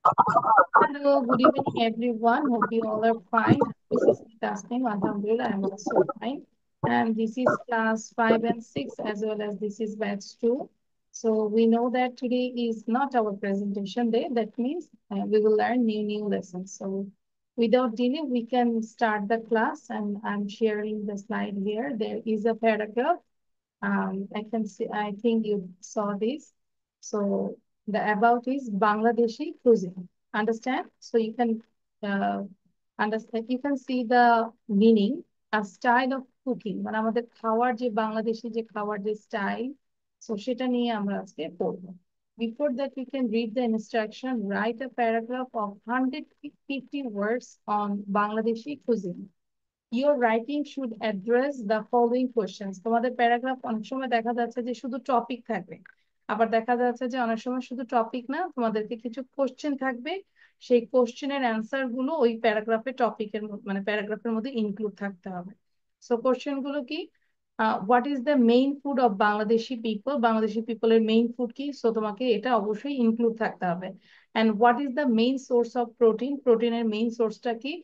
Hello, good evening, everyone. Hope you all are fine. This is Tasneem. Alhamdulillah, I'm also fine. And this is class 5 and 6, as well as this is batch 2. So we know that today is not our presentation day. That means we will learn new lessons. So without delay, we can start the class. And I'm sharing the slide here. There is a paragraph. I can see, I think you saw this. So the about is Bangladeshi cuisine. Understand? So you can understand, you can see the meaning, a style of cooking. মানে আমাদের খাওয়ার যে বাংলাদেশি যে খাওয়ার যে style, so সেটা নিয়ে আমরা আজকে পড়বো. Before that, we can read the instruction. Write a paragraph of 150 words on Bangladeshi cuisine. Your writing should address the following questions. তোমাদের প্যারাগ্রাফ অনেক সময় দেখা যাচ্ছে যে শুধু টপিক থাকবে, আবার দেখা যাচ্ছে যে অনেক সময় শুধু টপিক না, তোমাদেরকে কিছু কোশ্চেন থাকবে, সেই কোশ্চেনের অ্যান্সার গুলো ওই প্যারাগ্রাফের টপিকের মানে প্যারাগ্রাফের মধ্যে ইনক্লুড থাকতে হবে। সো কোশ্চেন গুলো কি? What is the main food of Bangladeshi people? Bangladeshi পিপলের মেইন ফুড কি? সো তোমাকে এটা অবশ্যই ইনক্লুড থাকতে হবে। And what is the main source of protein? প্রোটিনের মেইন সোর্সটা কি?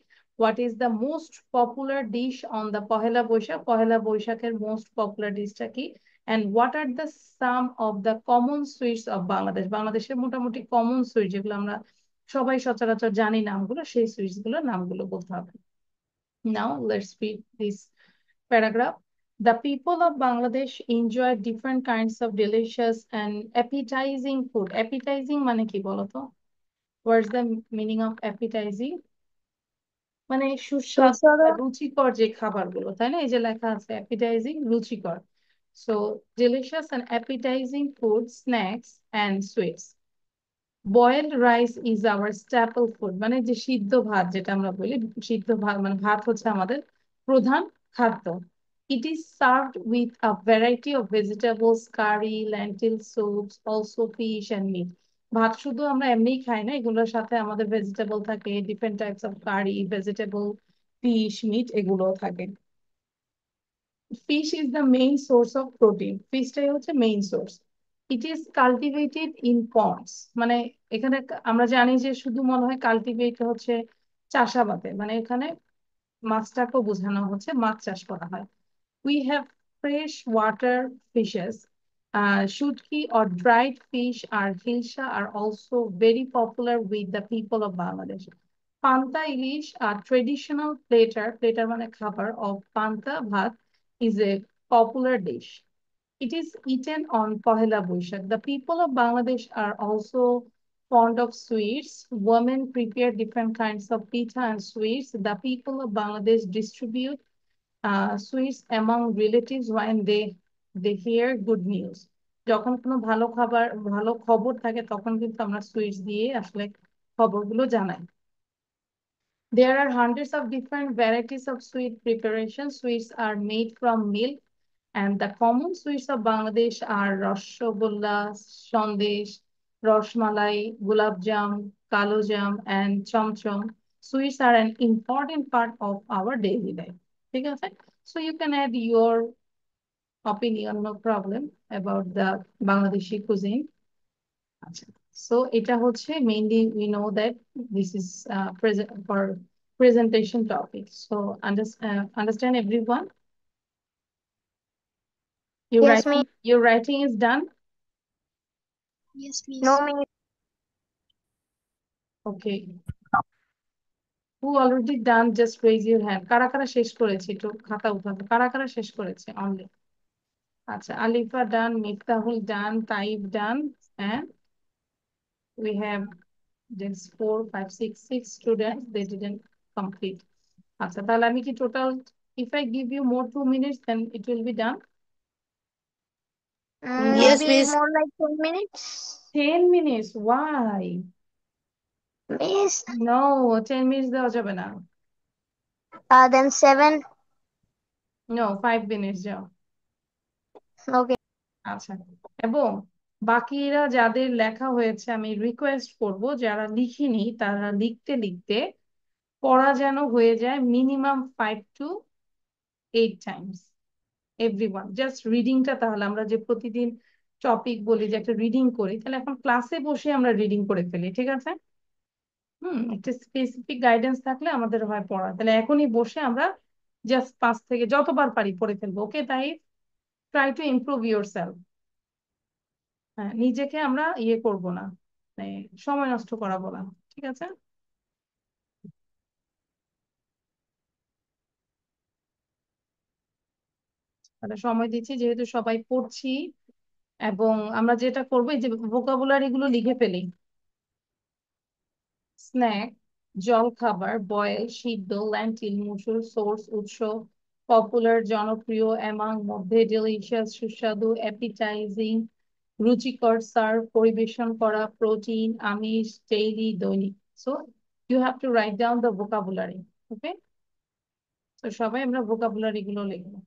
What is the most popular dish on the Pohela Boishakh? পহেলা বৈশাখের most popular ডিশটা কি? And what are the some of the common sweets of Bangladesh? বাংলাদেশের মোটামুটি কমন সুইট যেগুলো আমরা সবাই সচরাচর জানি নামগুলো, সেই সুইটস গুলোর নামগুলো বলতে হবে। Now let's read this paragraph. The people of Bangladesh enjoy different kinds of delicious and appetizing food. Appetizing মানে কি বলতো? What's the meaning of appetizing? মানে সুস্বাদু সুস্বাদু। বা রুচিকর যে খাবারগুলো, তাই না? এই যে লেখা আছে অ্যাপিটাইজিং, রুচিকর। So delicious and appetizing food, snacks and sweets. Boiled rice is our staple food. মানে যে সিদ্ধ ভাত যেটা আমরা বলি, সিদ্ধ ভাত মানে ভাত হচ্ছে আমাদের প্রধান খাদ্য। It is served with a variety of vegetables, curry, lentil soups, also fish and meat. ভাত শুধু আমরা এমনিই খাই না, এগুলোর সাথে আমাদের ভেজিটেবল থাকে, different types of curry, vegetable, fish, meat এগুলোও থাকে। Fish is the main source of protein. ফিশটাই হচ্ছে main source. It is cultivated in ponds. মানে এখানে আমরা জানি যে শুধু মনে হয় কাল্টিভেট হচ্ছে চাষাবাদে, মানে এখানে মাছটাকেও বোঝানো হচ্ছে, মাছ চাষ করা হয়। We have fresh water fishes. Shutki or dried fish or hilsa are also very popular with the people of Bangladesh. Panta ilish, a traditional platter মানে খাবার of panta bhat, is a popular dish. It is eaten on Pohela Boishakh. The people of Bangladesh are also fond of sweets. Women prepare different kinds of pita and sweets. The people of Bangladesh distribute sweets among relatives when they hear good news. যখন কোনো ভালো খাবার, ভালো খবর থাকে, তখন কিন্তু আমরা সুইটস দিয়ে আসলে খবরগুলো জানাই। There are hundreds of different varieties of sweet preparation. Sweets are made from milk, and the common sweets of Bangladesh are Rasgulla, Sandesh, Rosmalai, Gulab Jam, Kalo Jam, and Chom Chom. Sweets are an important part of our daily life. ঠিক আছে? So you can add your opinion, no problem, about the Bangladeshi cuisine. আচ্ছা, so এটা হচ্ছে mainly we know that this is present for presentation topic. So understand everyone? Yes, me. Your writing is done? Yes, No, miss. me. Okay. Who already done, just raise your hand. কারা কারা শেষ করেছে একটু খাতা উঠাতে, কারা কারা শেষ করেছে only? আচ্ছা, Alifa done, Miftahul done, তাইব done, and we have this 4 5 6 6 students, they didn't complete. আচ্ছা, তাহলে আমি কি total, if I give you more 2 minutes, then it will be done? Yes, Maybe miss. more like 10 minutes. 10 minutes? Why? Miss. No, 10 minutes দেওয়া যাবে না। Then 7. No, 5 minutes যাও। Okay. আচ্ছা, এবং বাকিরা যাদের লেখা হয়েছে আমি রিকোয়েস্ট করব, যারা লিখিনি তারা লিখতে লিখতে পড়া যেন হয়ে যায় minimum 5 to 8 times. Everyone just রিডিংটা, তাহলে আমরা যে প্রতিদিন টপিক বলি যে একটা রিডিং করি, তাহলে এখন ক্লাসে বসে আমরা রিডিং করে ফেলি, ঠিক আছে? একটা স্পেসিফিক গাইডেন্স থাকলে আমাদের হয় পড়া, তাহলে এখনই বসে আমরা জাস্ট 5 থেকে যতবার পারি পড়ে ফেলবো। ওকে, তাই try to improve your self. হ্যাঁ, নিজেকে আমরা করব না, মানে সময় নষ্ট করাবো না। ঠিক আছে। তাহলে সময় দিচ্ছি, যেহেতু সবাই পড়ছি, এবং আমরা যেটা করবো এই যে ভোকাবুলারি গুলো লিখে ফেলি। স্ন্যাক, জল খাবার, বয়েল, সিদ্ধ, ল্যান্টিল, মুসুর, সোর্স, উৎস, পপুলার, জনপ্রিয়, অ্যামাং, মধ্যে, ডেলিশিয়াস, সুস্বাদু, অ্যাপিটাইজিং, রুচিকর, সার্ভ, পরিবেশন করা, প্রোটিন, আমিষ, ডেইলি, দৈনিক। So you have to write down the vocabulary. Okay, তো সবাই আমরা ভোকাবুলারি গুলো লিখবো।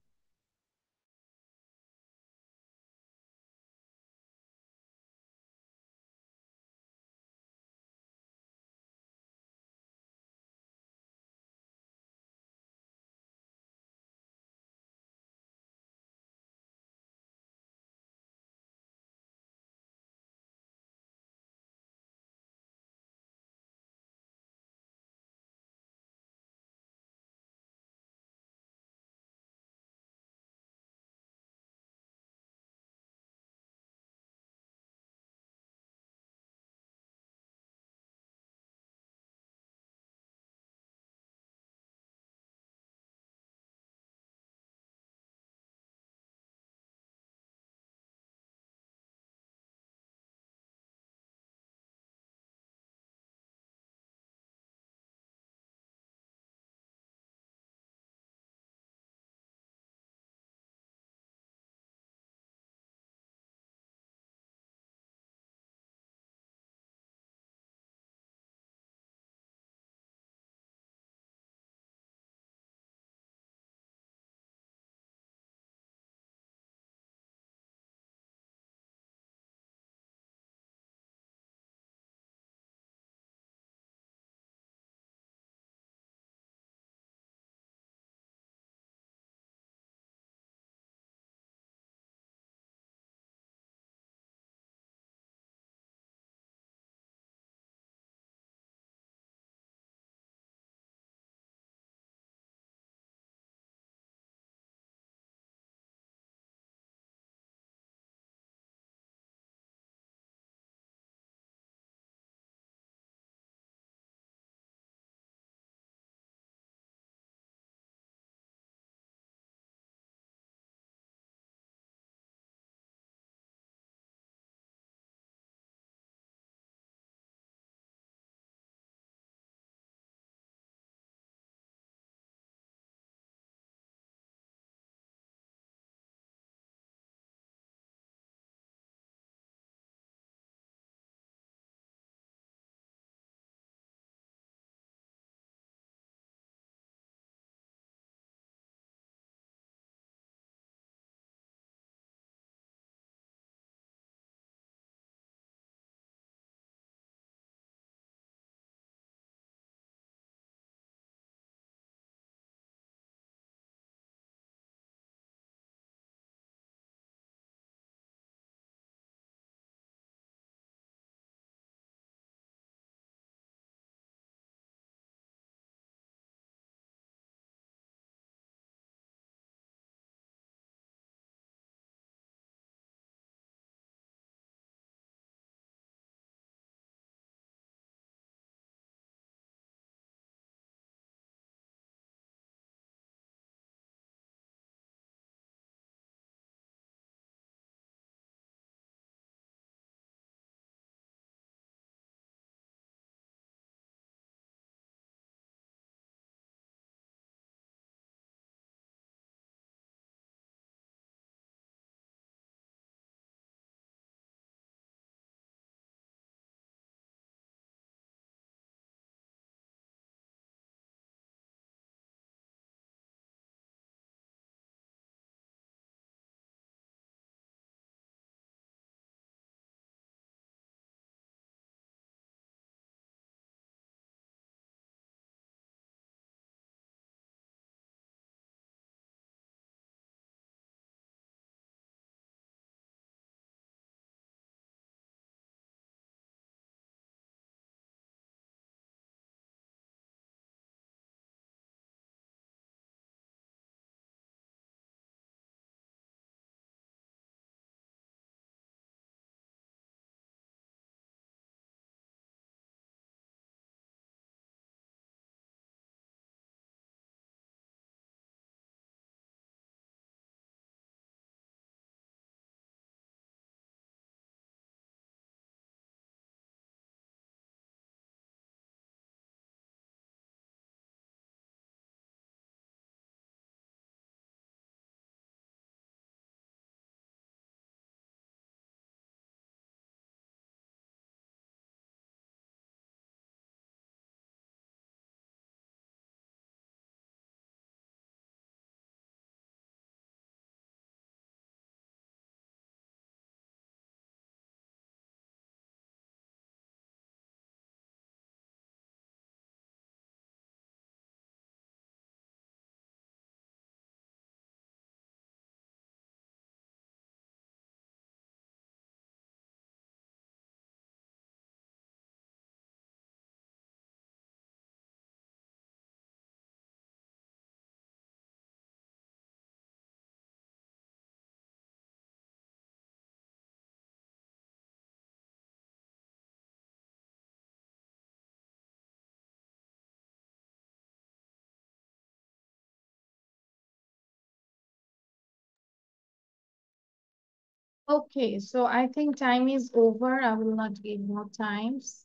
Okay, so I think time is over. I will not give more times.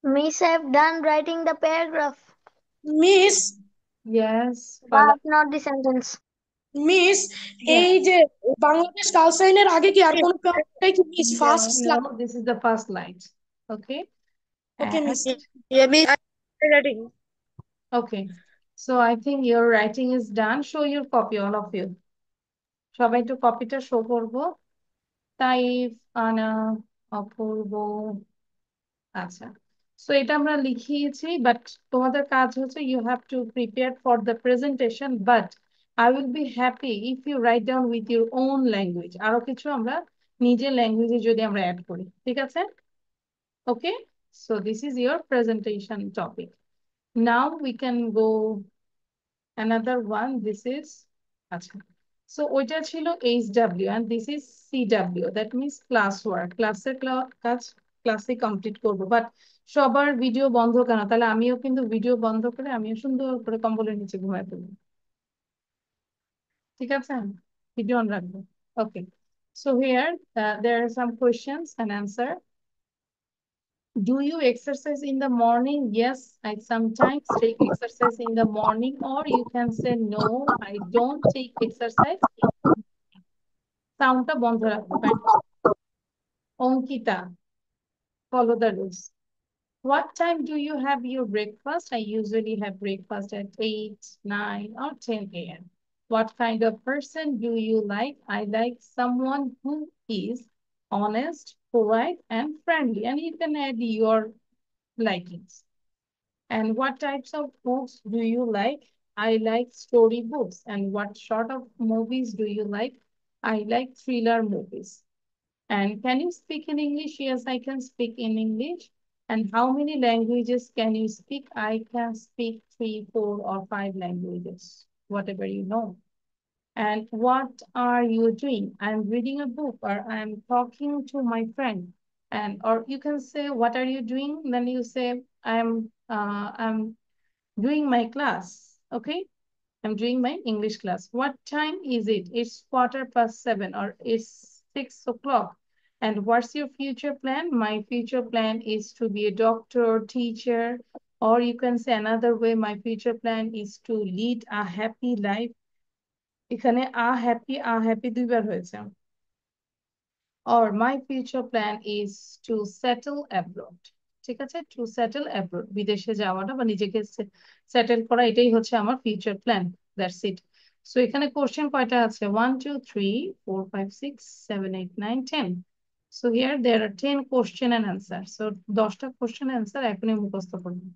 Miss, I've done writing the paragraph, miss Yes, but not the sentence. Miss yes. এই যে বাংলাদেশ কাল সাইনের আগে কি আর কোনো পেয়ারটাই কি miss No, first no, slide? this is the first slide. Okay. Okay And miss, miss ready. okay. So I think your writing is done. Show your copy, all of you. সবাই একটু কপিটা শো করবো। Taif, আনা, অপূর্ব। আচ্ছা, so এটা আমরা লিখিয়েছি, but তোমাদের কাজ হচ্ছে you have to prepare for the presentation, but I will be happy if you write down with your own language. আরো কিছু আমরা নিজের ল্যাঙ্গুয়েজে যদি আমরা অ্যাড করি, ঠিক আছে? Okay, so this is your presentation topic. Now we can go another one. This is আচ্ছা, so ওইটা ছিল HW and this is CW, that means class work, ক্লাসের কাজ ক্লাসে কমপ্লিট করবো। বাট সবার ভিডিও বন্ধ কেন? তাহলে আমিও কিন্তু ভিডিও বন্ধ করে আমিও সুন্দর করে কম্বলের নিচে ঘুমায় পড়বো, ঠিক আছে? ভিডিও অন রাখবো। ওকে, so here there are some questions and answer. Do you exercise in the morning? Yes, I sometimes take exercise in the morning, or you can say no, I don't take exercise. Soundটা বন্ধ রাখবো, right? Onkita, follow the rules. What time do you have your breakfast? I usually have breakfast at 8, 9, or 10 a.m. What kind of person do you like? I like someone who is honest, polite, and friendly. And you can add your likings. And what types of books do you like? I like story books. And what sort of movies do you like? I like thriller movies. And can you speak in English? Yes, I can speak in English. And how many languages can you speak? I can speak 3, 4, or 5 languages, whatever you know. And what are you doing? I'm reading a book, or I'm talking to my friend. And or you can say, what are you doing? Then you say, I'm doing my class. Okay, I'm doing my English class. What time is it? It's 7:15, or it's 6 o'clock. And what's your future plan? My future plan is to be a doctor, teacher, or you can say another way, my future plan is to lead a happy life. এখানে a happy দুইবার হয়েছে। Or my future plan is to settle abroad. ঠিক আছে, to settle abroad, বিদেশে যাওয়াটা বা নিজেকে settle করা, এটাই হচ্ছে আমার future plan. That's it. So এখানে কোশ্চেন কয়টা আছে? 1, 2, 3, 4, 5, 6, 7, 8, 9, 10. So here there are 10 question and answer. So 10টা কোশ্চেন অ্যান্সার এখনই মুখস্থ করবেন।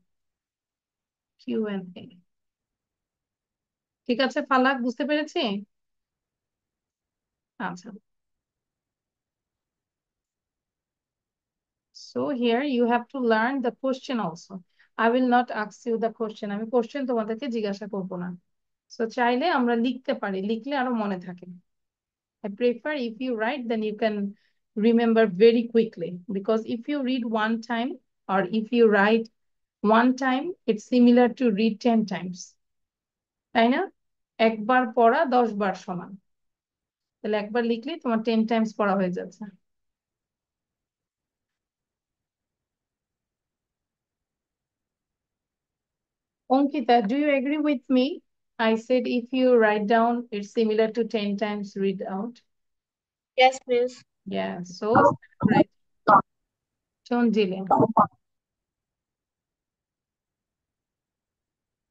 Q&A, ঠিক আছে ফালাক, বুঝতে পেরেছি? আচ্ছা, so here you have to learn the question also. I will not ask you the question. আমি কোশ্চেন তোমাদেরকে জিজ্ঞাসা করব না। So চাইলে আমরা লিখতে পারি, লিখলে আরো মনে থাকে। I prefer if you write, then you can remember very quickly. Because if you read one time, or if you write one time, it's similar to read 10 times. তাই না? একবার পড়া 10 বার সমান। তাহলে একবার লিখলে তোমার 10 times পড়া হয়ে যাচ্ছে। Ankita, do you agree with me? I said if you write down, it's similar to 10 times read out. Yes miss. Yeah, so start right. Don't delay.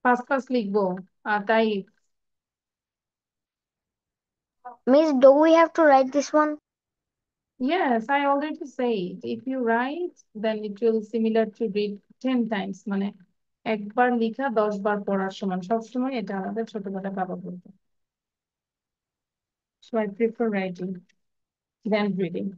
Fast fast লিখবো। তাই Miss, do we have to write this one? yes, I already said if you write, then it will similar to read 10 times, মানে একবার লিখা 10 বার পড়ার সমান। সবসময় এটা আমাদের ছোটবেলায় বাবা বলতো। So I prefer writing than reading.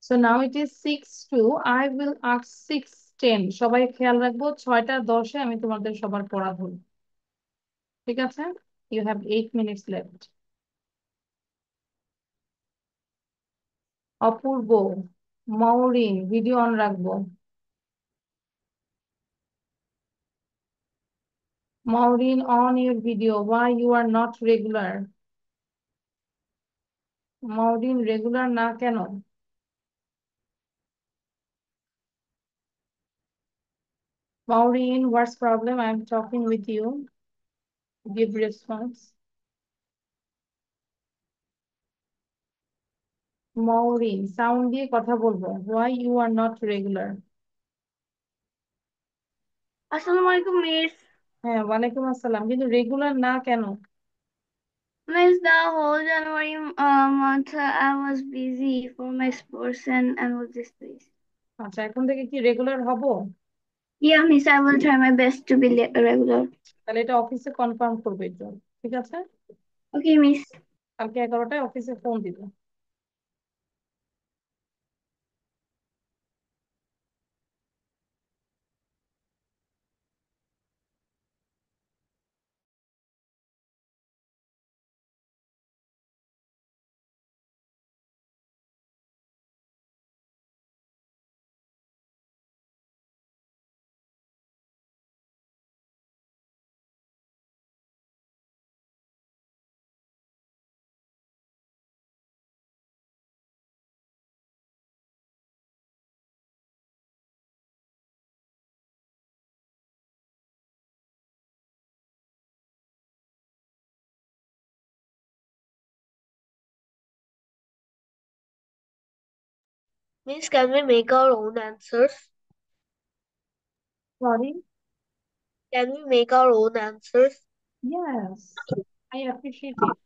So now it is 6:02. I will ask 6:10. সবাই খেয়াল রাখবো 6:10 আমি তোমাদের সবার পড়া ধরবো, ঠিক আছে? You have 8 minutes left. Apurba, Maureen, video on রাখবো। Maureen, on your video, why you are not regular? Maureen, regular না কেন? Maureen, what's problem? I'm talking with you. Give response. Maureen, sound দিয়ে কথা বলবো. Why you are not regular? আসসালামু আলাইকুম miss. হ্যাঁ, ওয়ালাইকুম আসসালাম, কিন্তু রেগুলার না কেন? Miss, the whole January month I was busy for my sports and all this place. আচ্ছা, এখন থেকে কি রেগুলার হব? Yeah, miss, I will try my best to be regular. তাহলে এটা অফিসে কনফার্ম করবে একটু, ঠিক আছে? Okay, miss. কালকে 11টায় অফিসে ফোন দিবে। Means can we make our own answers? Sorry? Can we make our own answers? Yes, I appreciate it.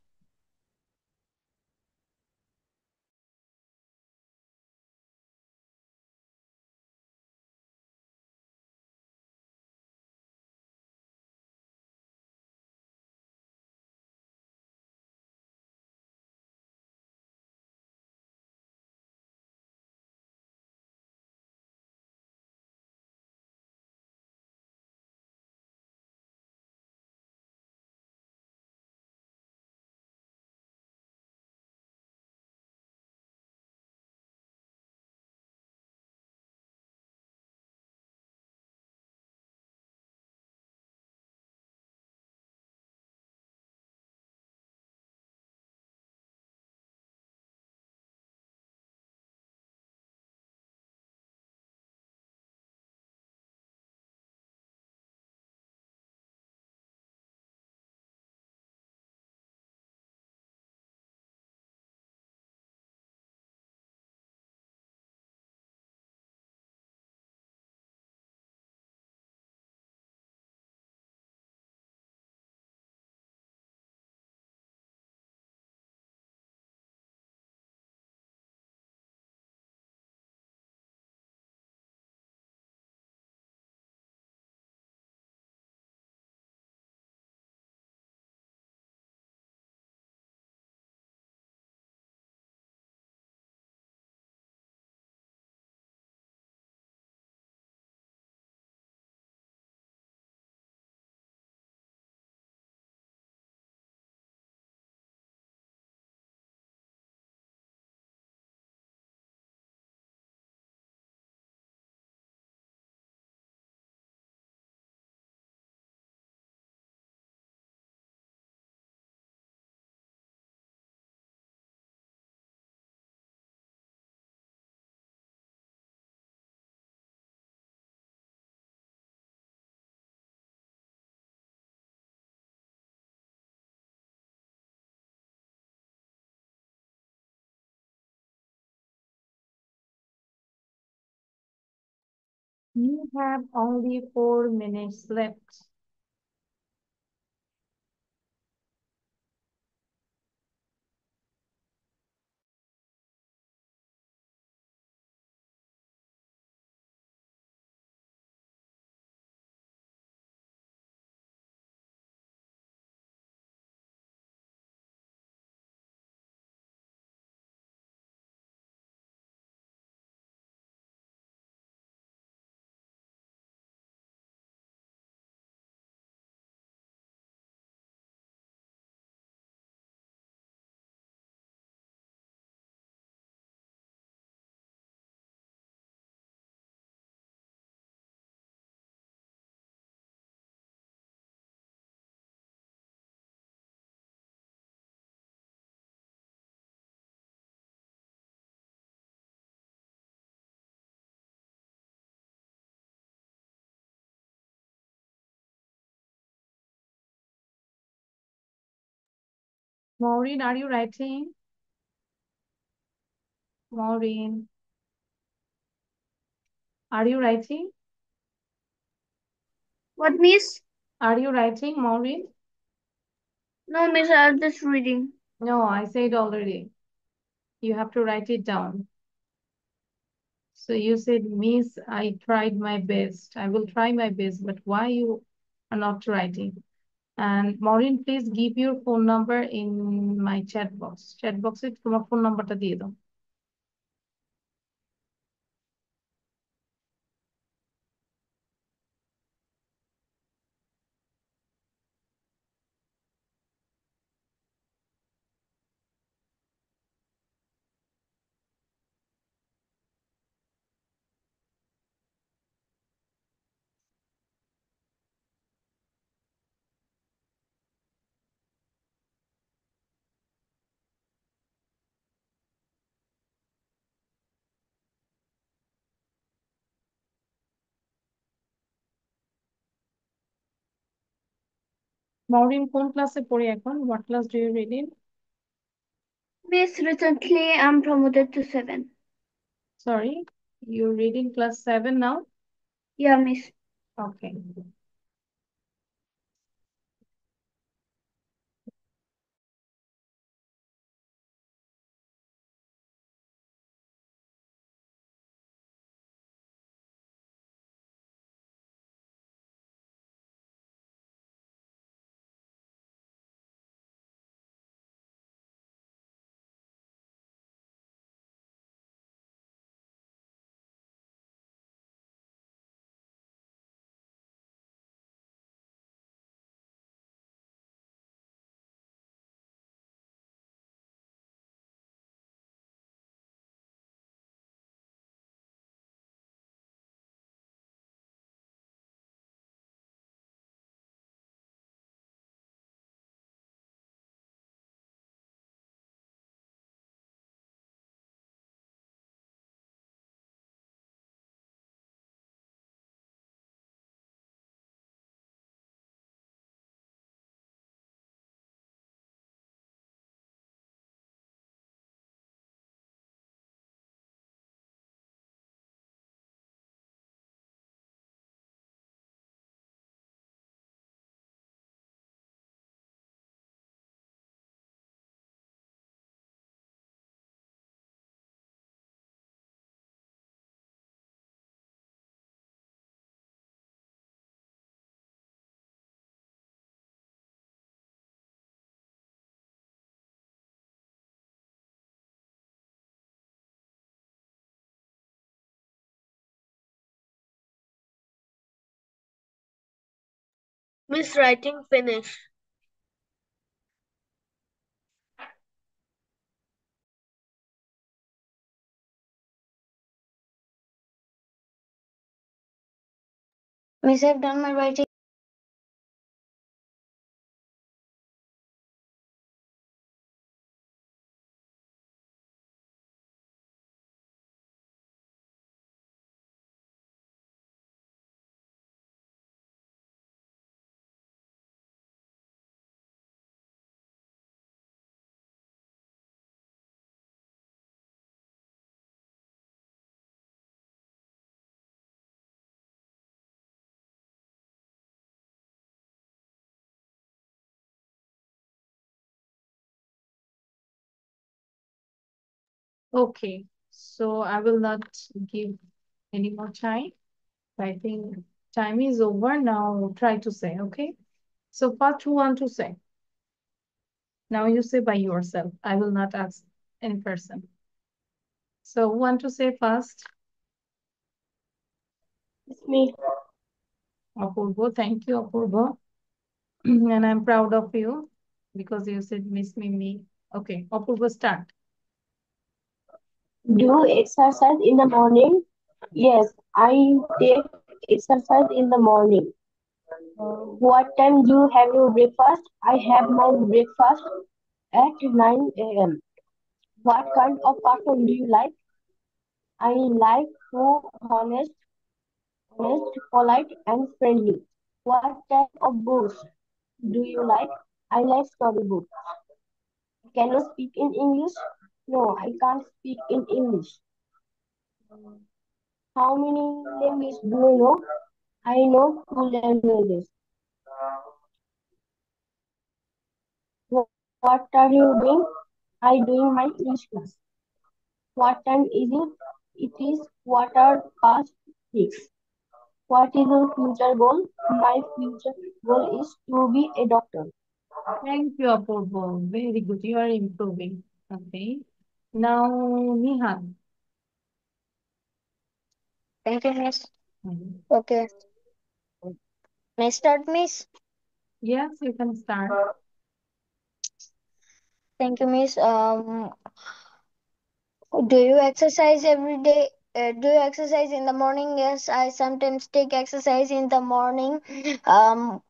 You have only 4 minutes left. Maureen, are you writing? Maureen, are you writing? What, miss? Are you writing, Maureen? No, miss, I was just reading. No, I said already. You have to write it down. So you said, Miss, I tried my best. I will try my best, but why you are not writing? And Maureen, please give your phone number in my chat box. Chat box এ তোমার phone numberটা দিয়ে দাও। Maureen কোন ক্লাসে পড়ে এখন? What class do you read in? Miss, recently I'm promoted to 7. Sorry, you're reading class 7 now? Yeah, miss. Okay. Miss, writing finish. Miss, I've done my writing. Okay, so I will not give any more time. I think time is over now. Try to say, okay? So first who want to say? Now you say by yourself. I will not ask any person. So who want to say first? It's me. Apurvo, thank you, Apurvo. And I'm proud of you because you said miss me. Okay, Apurvo, start. Do exercise in the morning? Yes, I take exercise in the morning. What time do you have your breakfast? I have my breakfast at 9 a.m. What kind of person do you like? I like who honest, polite, and friendly. What type of books do you like? I like storybooks. Can you speak in English? No, I can't speak in English. How many languages do you know? I know 2 languages. What are you doing? I doing my English class. What time is it? It is 6:15. What is your future goal? My future goal is to be a doctor. Thank you, Apurva. Very good. You are improving. Okay. Now, Nihan. Thank you, Miss. Mhm. Okay. May I start, Miss? Yes, you can start. Thank you, Miss. Do you exercise every day? Do you exercise in the morning? Yes, I sometimes take exercise in the morning. Um,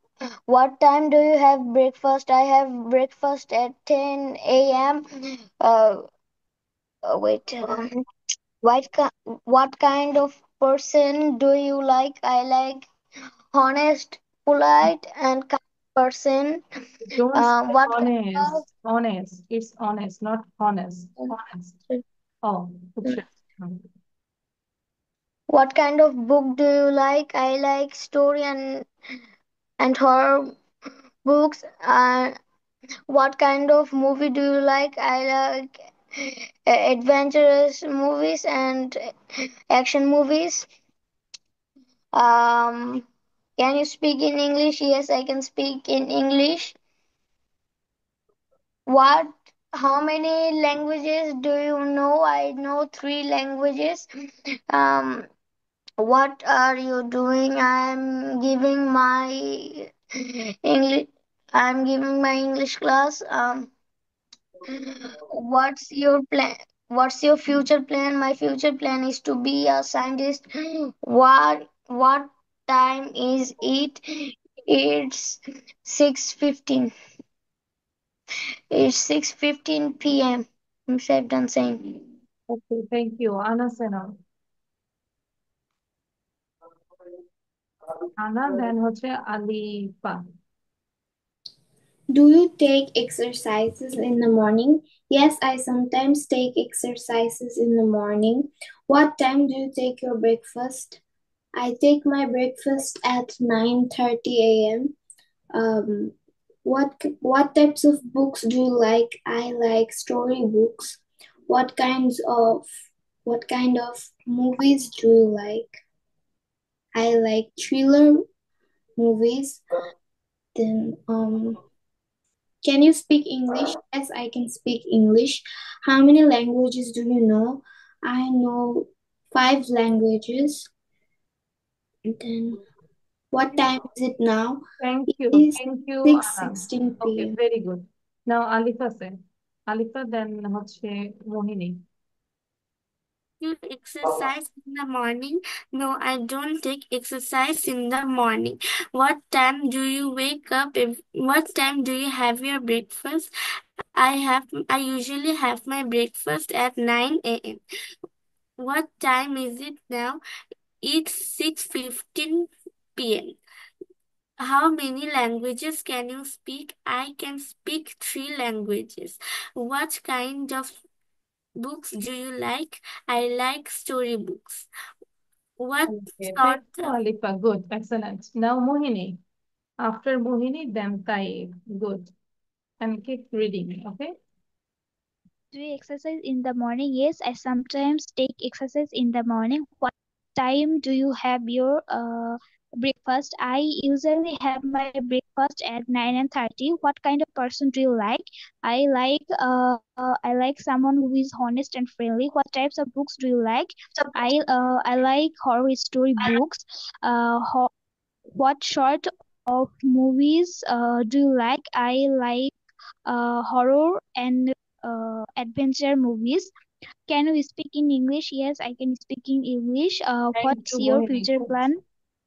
what time do you have breakfast? I have breakfast at 10 a.m. Uh, wait. What kind of person do you like? I like honest, polite, and kind person. Don't say What kind honest. Honest. It's honest, not honest. Honest. Oh, okay. what kind of book do you like? I like story and horror books. What kind of movie do you like? I like adventurous movies and action movies. Um, can you speak in English? Yes, I can speak in English. What? How many languages do you know? I know 3 languages. Um, what are you doing? English. I'm giving my English class. What's your plan? What's your future plan? My future plan is to be a scientist. What time is it? It's 6:15. It's 6:15 p.m. I'm safe done saying. Okay, thank you. Anna Sena. Anna, then হচ্ছে Alifa. Do you take exercises in the morning? Yes, I sometimes take exercises in the morning. What time do you take your breakfast? I take my breakfast at 9:30 a.m. Um, what types of books do you like? I like story books. What kind of movies do you like? I like thriller movies. Then can you speak English? Yes, I can speak English. How many languages do you know? I know 5 languages. And then what time is it now? Thank It you. is Thank you, Anna. 6:16 Okay, p.m. very good. Now Alifa say. Alifa, then হচ্ছে মোহিনী. You exercise in the morning? No, I don't take exercise in the morning. What time do you wake up? What time do you have your breakfast? I usually have my breakfast at 9 a.m. What time is it now? It's 6:15 p.m. How many languages can you speak? I can speak 3 languages. What kind of books do you like? I like storybooks. What Okay, thank sort you, of Alifa. Good, excellent. Now Mohini. After Mohini, then Taib. Good. And keep reading, okay? Do you exercise in the morning? Yes, I sometimes take exercise in the morning. What time do you have your breakfast? I usually have my breakfast at 9:30. What kind of person do you like? I like someone who is honest and friendly. What types of books do you like? I like horror story books. What sort of movies do you like? I like horror and adventure movies. Can you speak in English? Yes, I can speak in English. Thank What's you, your Mohini. future Good. plan?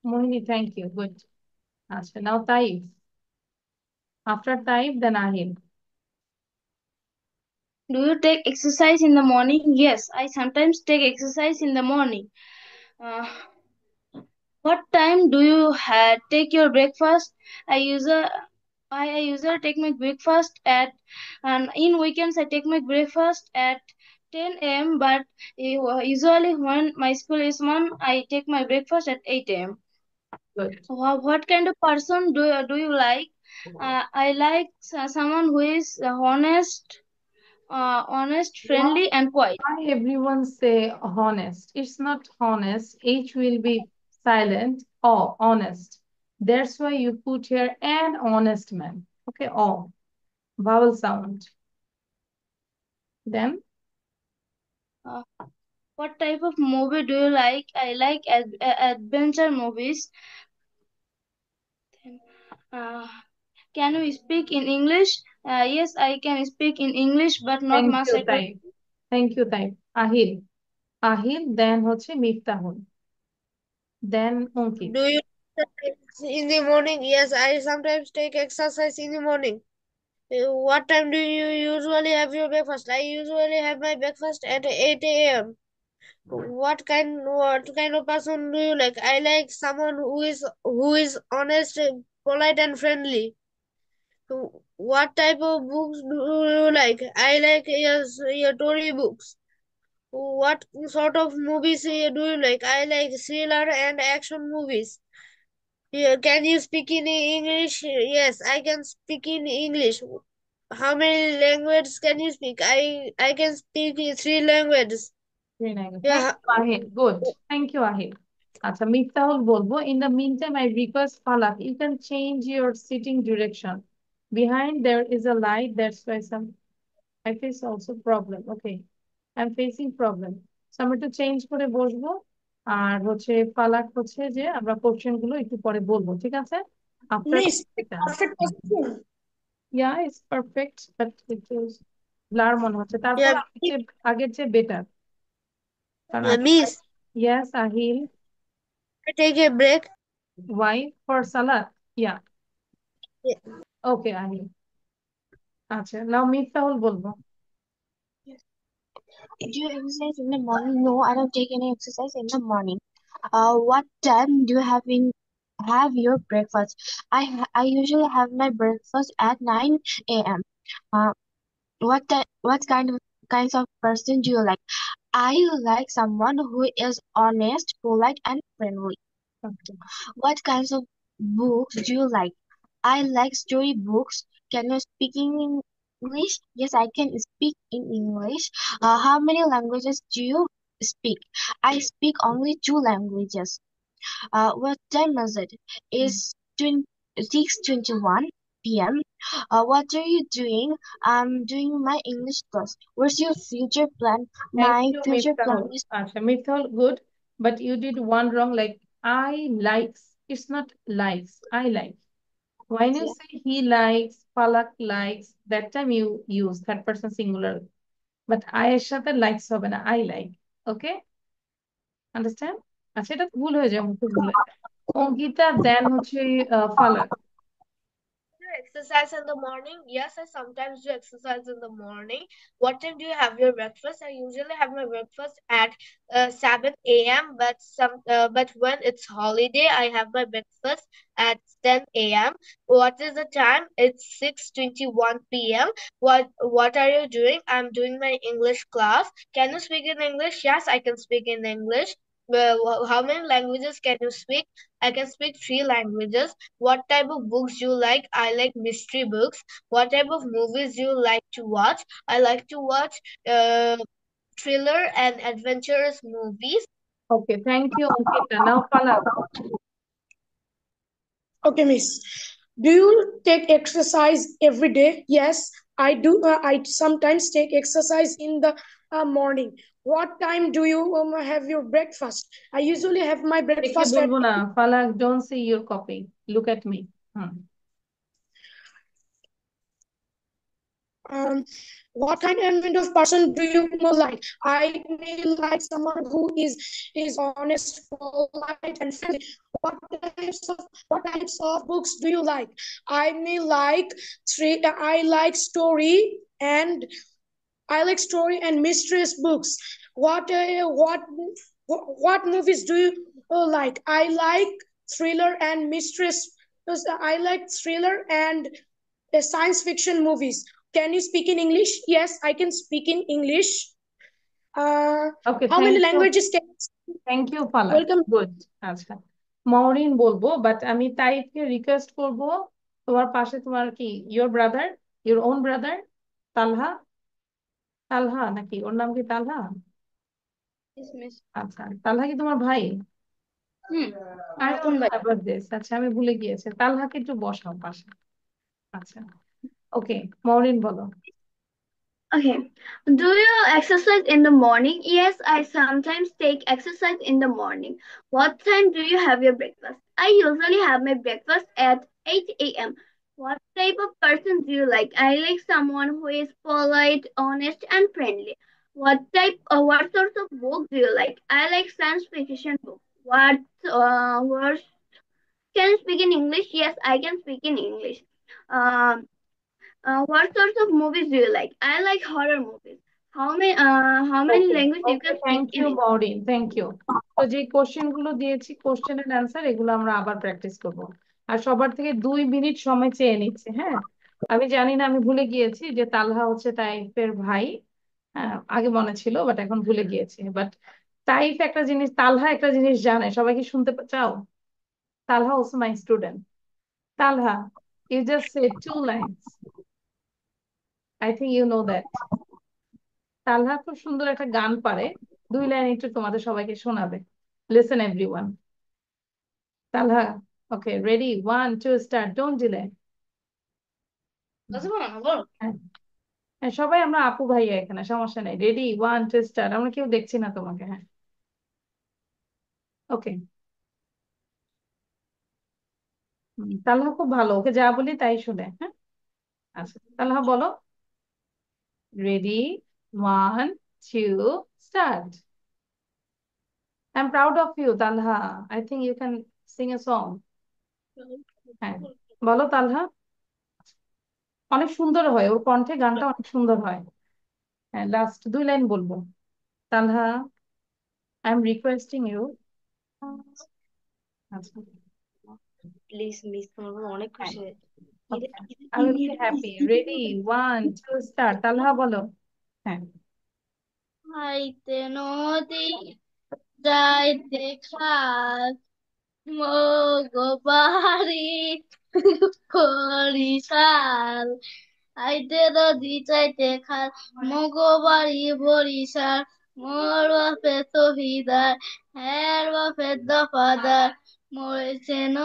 Mohini, thank you. Good. Acha, now Taib. After Taib, then Ahil. Do you take exercise in the morning? Yes, I sometimes take exercise in the morning. Uh, what time do you take your breakfast? I usually I usually take my breakfast at, and in weekends I take my breakfast at 10 a.m. But usually when my school is on, I take my breakfast at 8 a.m. Good. What kind of person do you like? I like someone who is honest, friendly, and quiet. Why everyone say honest? It's not honest. H will be silent. Oh, honest. That's why you put here an honest man. Okay, oh, vowel sound. Then Uh, what type of movie do you like? I like adventure movies. Uh, can you speak in English? Yes, I can speak in English, but not thank much you, accurate. Taib. Thank you, Taib. Ahil. Ahil, then হচ্ছে Miftahul. Then Ankit. Do you exercise in the morning? Yes, I sometimes take exercise in the morning. What time do you usually have your breakfast? I usually have my breakfast at 8 a.m. What kind of person do you like? I like someone who is honest, polite, and friendly. What type of books do you like? I like your story books. What sort of movies do you like? I like thriller and action movies. Yeah, can you speak in English? Yes, I can speak in English. How many languages can you speak? I can speak in three languages. Very nice. Thank Yeah. you, Ahil. Good. Thank you, Ahil. আচ্ছা মিফতাহুল বলবো in the meantime I request Falak you can change your sitting direction behind there is a light that's why some I face also problem okay I'm facing problem so আমি একটু change করে বসবো আর হচ্ছে ফালাক হচ্ছে যে আমরা কোশ্চেন গুলো একটু পরে বলবো ঠিক আছে after Miss, এটা perfect position. yeah it's perfect but it is blur মনে হচ্ছে তারপর Yeah, আগের চেয়ে বেটার কারণ Miss, yes Ahil I take a break. why for salad yeah Yeah. okay Ahil আচ্ছা নাও মিফতাহুল বলবো Do you exercise in the morning? No, I don't take any exercise in the morning. What time do you have your breakfast? I usually have my breakfast at 9 a.m. Uh, what kinds of person do you like? I like someone who is honest, polite, and friendly. okay What kinds of books do you like? I like story books. Can you speak in English? Yes, I can speak in English. How many languages do you speak? I speak only 2 languages. What time is it? It's 6:21 p.m. What are you doing? I'm doing my English class. What's your future plan? thank My you future plan Miftahul is আচ্ছা Miftahul good but you did one wrong like I likes it's not likes I like when you say he likes Falak likes that time you use third person singular but I এর সাথে likes হবে না I like okay understand আচ্ছা এটা ভুল হয়ে যায় মুখে ভুল হয়ে যায় অঙ্কিতা দেন হচ্ছে ফালাক Do you exercise in the morning? Yes, I sometimes do exercise in the morning. What time do you have your breakfast? I usually have my breakfast at 7 a.m. But when it's holiday, I have my breakfast at 10 a.m. What is the time? It's 6:21 p.m. What are you doing? I'm doing my English class. Can you speak in English? Yes, I can speak in English. Well, how many languages can you speak? I can speak three languages. What type of books you like? I like mystery books. What type of movies you like to watch? I like to watch thriller and adventurous movies. okay thank you Ankita now Falaq Okay, Miss. Do you take exercise every day? Yes, I do. I sometimes take exercise in the morning. What time do you have your breakfast? I usually have my দেখে breakfast at বলবো না ফালাক don't see your copy look at me hmm what kind of person do you like? I may like someone who is honest, polite, and friendly. What types of books do you like? I may like three. I like story and mysterious books. What movies do you like? I like thriller and mysterious. I like thriller and science fiction movies. Can you speak in English? Yes, I can speak in English. Okay, How many thank you. languages can you speak? Thank you Falak, Welcome. Good. আচ্ছা, Maureen বলবো, but আমি তাইফকে request করব তোমার পাশে তোমার কি your brother, your own brother Talha, Talha নাকি ওর নাম কি তালহা? আচ্ছা, তালহা কি তোমার ভাই? আই আপন ভাই। Remember this. আচ্ছা, আমি ভুলে গিয়েছি। তালহাকে একটু বসাও পাশে। আচ্ছা, ওকে, মরিন বলো। Okay. Do you exercise in the morning? Yes, I sometimes take exercise in the morning. What time do you have your breakfast? I usually have my breakfast at 8 a.m. What type of person do you like? I like someone who is polite, honest, and friendly. What sorts of books do you like? I like science fiction books. Words? Can you speak in English? Yes, I can speak in English. Um, what sorts of movies do you like? I like horror movies. How many okay languages you okay, can speak thank in you English? Morin, thank you. তো যে question গুলো দিয়েছি, কোশ্চেনের answer এগুলো আমরা আবার practice করব। আর সবার থেকে 2 মিনিট সময় চেয়ে নিচ্ছে, হ্যাঁ। আমি জানি না, আমি ভুলে গিয়েছি যে তালহা হচ্ছে তাইফের ভাই। হ্যাঁ, আগে মনে ছিল, বাট এখন ভুলে গিয়েছি। বাট তাইফ একটা জিনিস, তালহা একটা জিনিস জানে, সবাই কি শুনতে চাও? Talha also my student. Talha, you just said 2 lines, I think you know that. Talha খুব সুন্দর একটা গান পারে, 2 লাইন একটু তোমাদের সবাইকে শোনাবে। Listen everyone. Talha, okay, ready, 1 2 start, don't delay. হ্যাঁ হ্যাঁ, সবাই আমরা আপু ভাইয়া এখানে, সমস্যা নেই। Ready, 1 2 start. আমরা কেউ দেখছি না তোমাকে, হ্যাঁ। ওকে, তালহা খুব ভালো, ওকে যা বলি তাই শুনে, হ্যাঁ। আচ্ছা, তালহা বলো। Ready, 1 2 start. I am proud of you Talha, I think you can sing a song. হ্যাঁ, বলো তালহা। অনেক সুন্দর হয়, ওর কণ্ঠে গানটা অনেক সুন্দর হয়। হ্যাঁ, লাস্ট 2 লাইন বলবো। Talha, I am requesting you. আচ্ছা, প্লিজ মিস করবো, অনেক হ্যাঁ, খুশি হয়েছে। Okay, I will be happy. Ready, 1 2 start. Talha বলো। হ্যাঁ, হাইতে নদী যাইতে খাল মগবাড়ি বরিশাল। আইতে নদী চাইতে খাল মগবাড়ি বরিশাল। মোর বাপে শহীদার, হ্যার বাপে দফাদার। মরেছে ন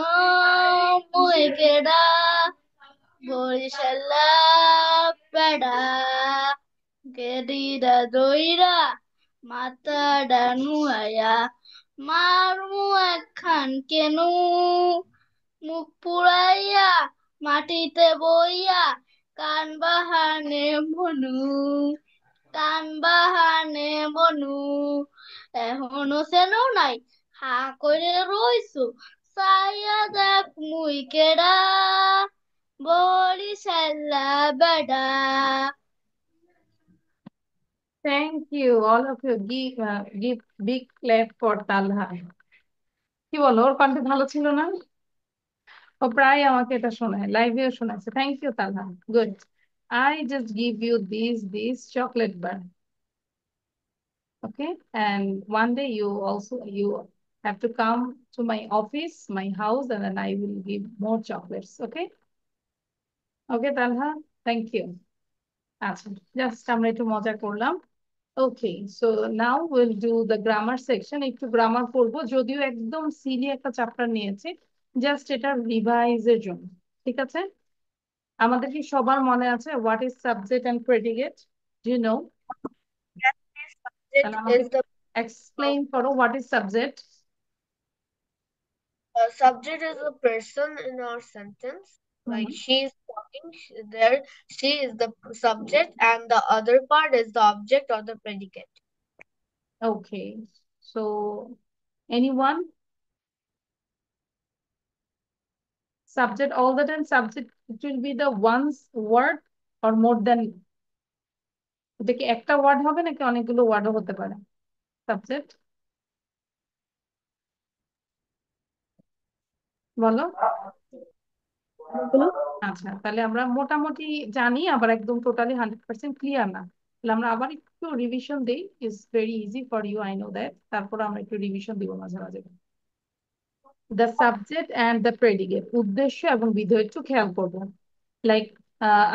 মুই কেডা, বরিশাল্লা পেডা। গেডিরা দইরা মাথাডা নুয়াইয়া মারমু একখান কেনু। মুখ পুড়াইয়া মাটিতে বইয়া কান বাহানে মনু, কান বাহানে মনু। এখনো সেনো নাই, হা করে রইছু, চাইয়া দেখ মুই কেডা, বরিশাল্লা বেডা। Thank you all of you. Give big clap for Talha. কি বলো, ওর কণ্ঠে ভালো ছিল না? ও প্রায় আমাকে এটা শোনায়, লাইভেও শোনাচ্ছে। Thank you Talha, good. I just give you this chocolate bar, okay? And one day you have to come to my office, my house, and then I will give more chocolates, okay? Okay, Talha, thank you. আচ্ছা, just আমরা একটু মজা করলাম। Okay, so now will do the grammar section. একটু grammar পড়বো, যদিও একদম Seely একটা চ্যাপ্টার নিয়েছে, জাস্ট এটা রিভাইজের জন্য, ঠিক আছে? আমাদের কি সবার মনে আছে what is subject and predicate? Do you know? Yes, তাহলে subject আমাকে is the এক্সপ্লেইন করো, what is subject? subject is a person in our sentence. Like she is talking, she is the subject, and the other part is the object or the predicate. Okay, so anyone? Subject, all the time subject, it will be the one's word or more than, এটা কি একটা word হবে নাকি অনেকগুলো ওয়ার্ডও হতে পারে subject? বলো। এগুলো? আচ্ছা, তাহলে আমরা মোটামুটি জানি, আবার একদম টোটালি 100% ক্লিয়ার না। তাহলে আমরা আবার একটু রিভিশন দিই। Is very easy for you, I know that. তারপর আমরা একটু রিভিশন দিব মাঝে মাঝে। The subject and the predicate, উদ্দেশ্য এবং বিধেয় একটু খেয়াল করবো। লাইক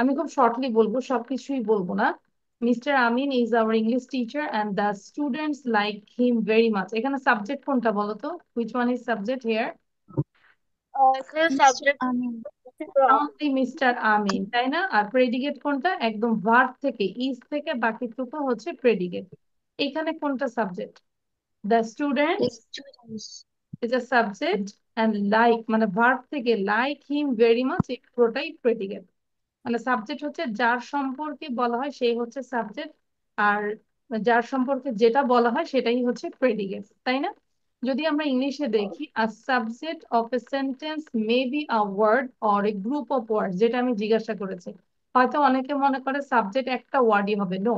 আমি খুব শর্টলি বলবো, সবকিছুই বলবো না। Mister Amin is our English teacher and the students like him very much. এখানে সাবজেক্ট কোনটা বলো তো? Which one is subject here? এখানে Mr. Subject Amin. Only mister Amin, তাই না? আর প্রেডিকেট কোনটা? একদম ভার্ব থেকে, ইজ থেকে বাকিটুকু হচ্ছে প্রেডিকেট। এখানে কোনটা subject? The students Students. Is a subject and like মানে ভার্ব থেকে, লাইক হিম ভেরি মাচ এই পুরোটাই প্রেডিকেট। মানে সাবজেক্ট হচ্ছে যার সম্পর্কে বলা হয় সেই হচ্ছে সাবজেক্ট, আর যার সম্পর্কে যেটা বলা হয় সেটাই হচ্ছে প্রেডিকেট, তাই না? যদি আমরা ইংলিশে দেখি, a subject of a sentence may be a word or a group of word, যেটা আমি জিজ্ঞাসা করেছি। হয়তো অনেকে মনে করে সাবজেক্ট একটা ওয়ার্ডই হবে। No,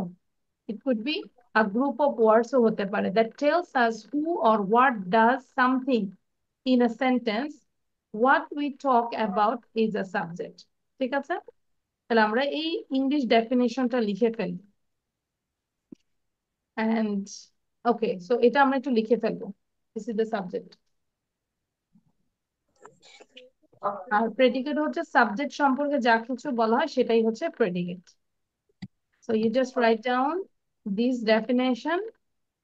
it could be a group of words ও হতে পারে that tells us who or what does something in a sentence. What we talk about is a subject. ঠিক আছে? তাহলে আমরা এই ইংলিশ ডেফিনেশনটা লিখে ফেলি। And okay, so এটা আমরা একটু লিখে ফেলবো। This is the subject. আর প্রেডিকেট হচ্ছে সাবজেক্ট সম্পর্কে যা কিছু বলা হয় সেটাই হচ্ছে predicate. So you just write down this definition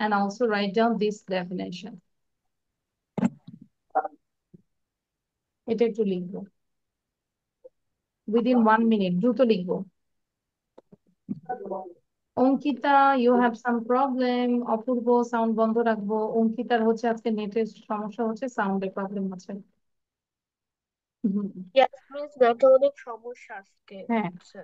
and also write down this definition. এটা একটু লিখবো within 1 minute, দ্রুত লিখবো। Ankita, you have some problem. Apurba, sound বন্ধ রাখবো। অঙ্কিতার হচ্ছে আজকে নেটের সমস্যা হচ্ছে, সাউন্ডের প্রবলেম আছে। Yes, মিস নেটে অনেক সমস্যা আজকে হ্যাঁ, হচ্ছে।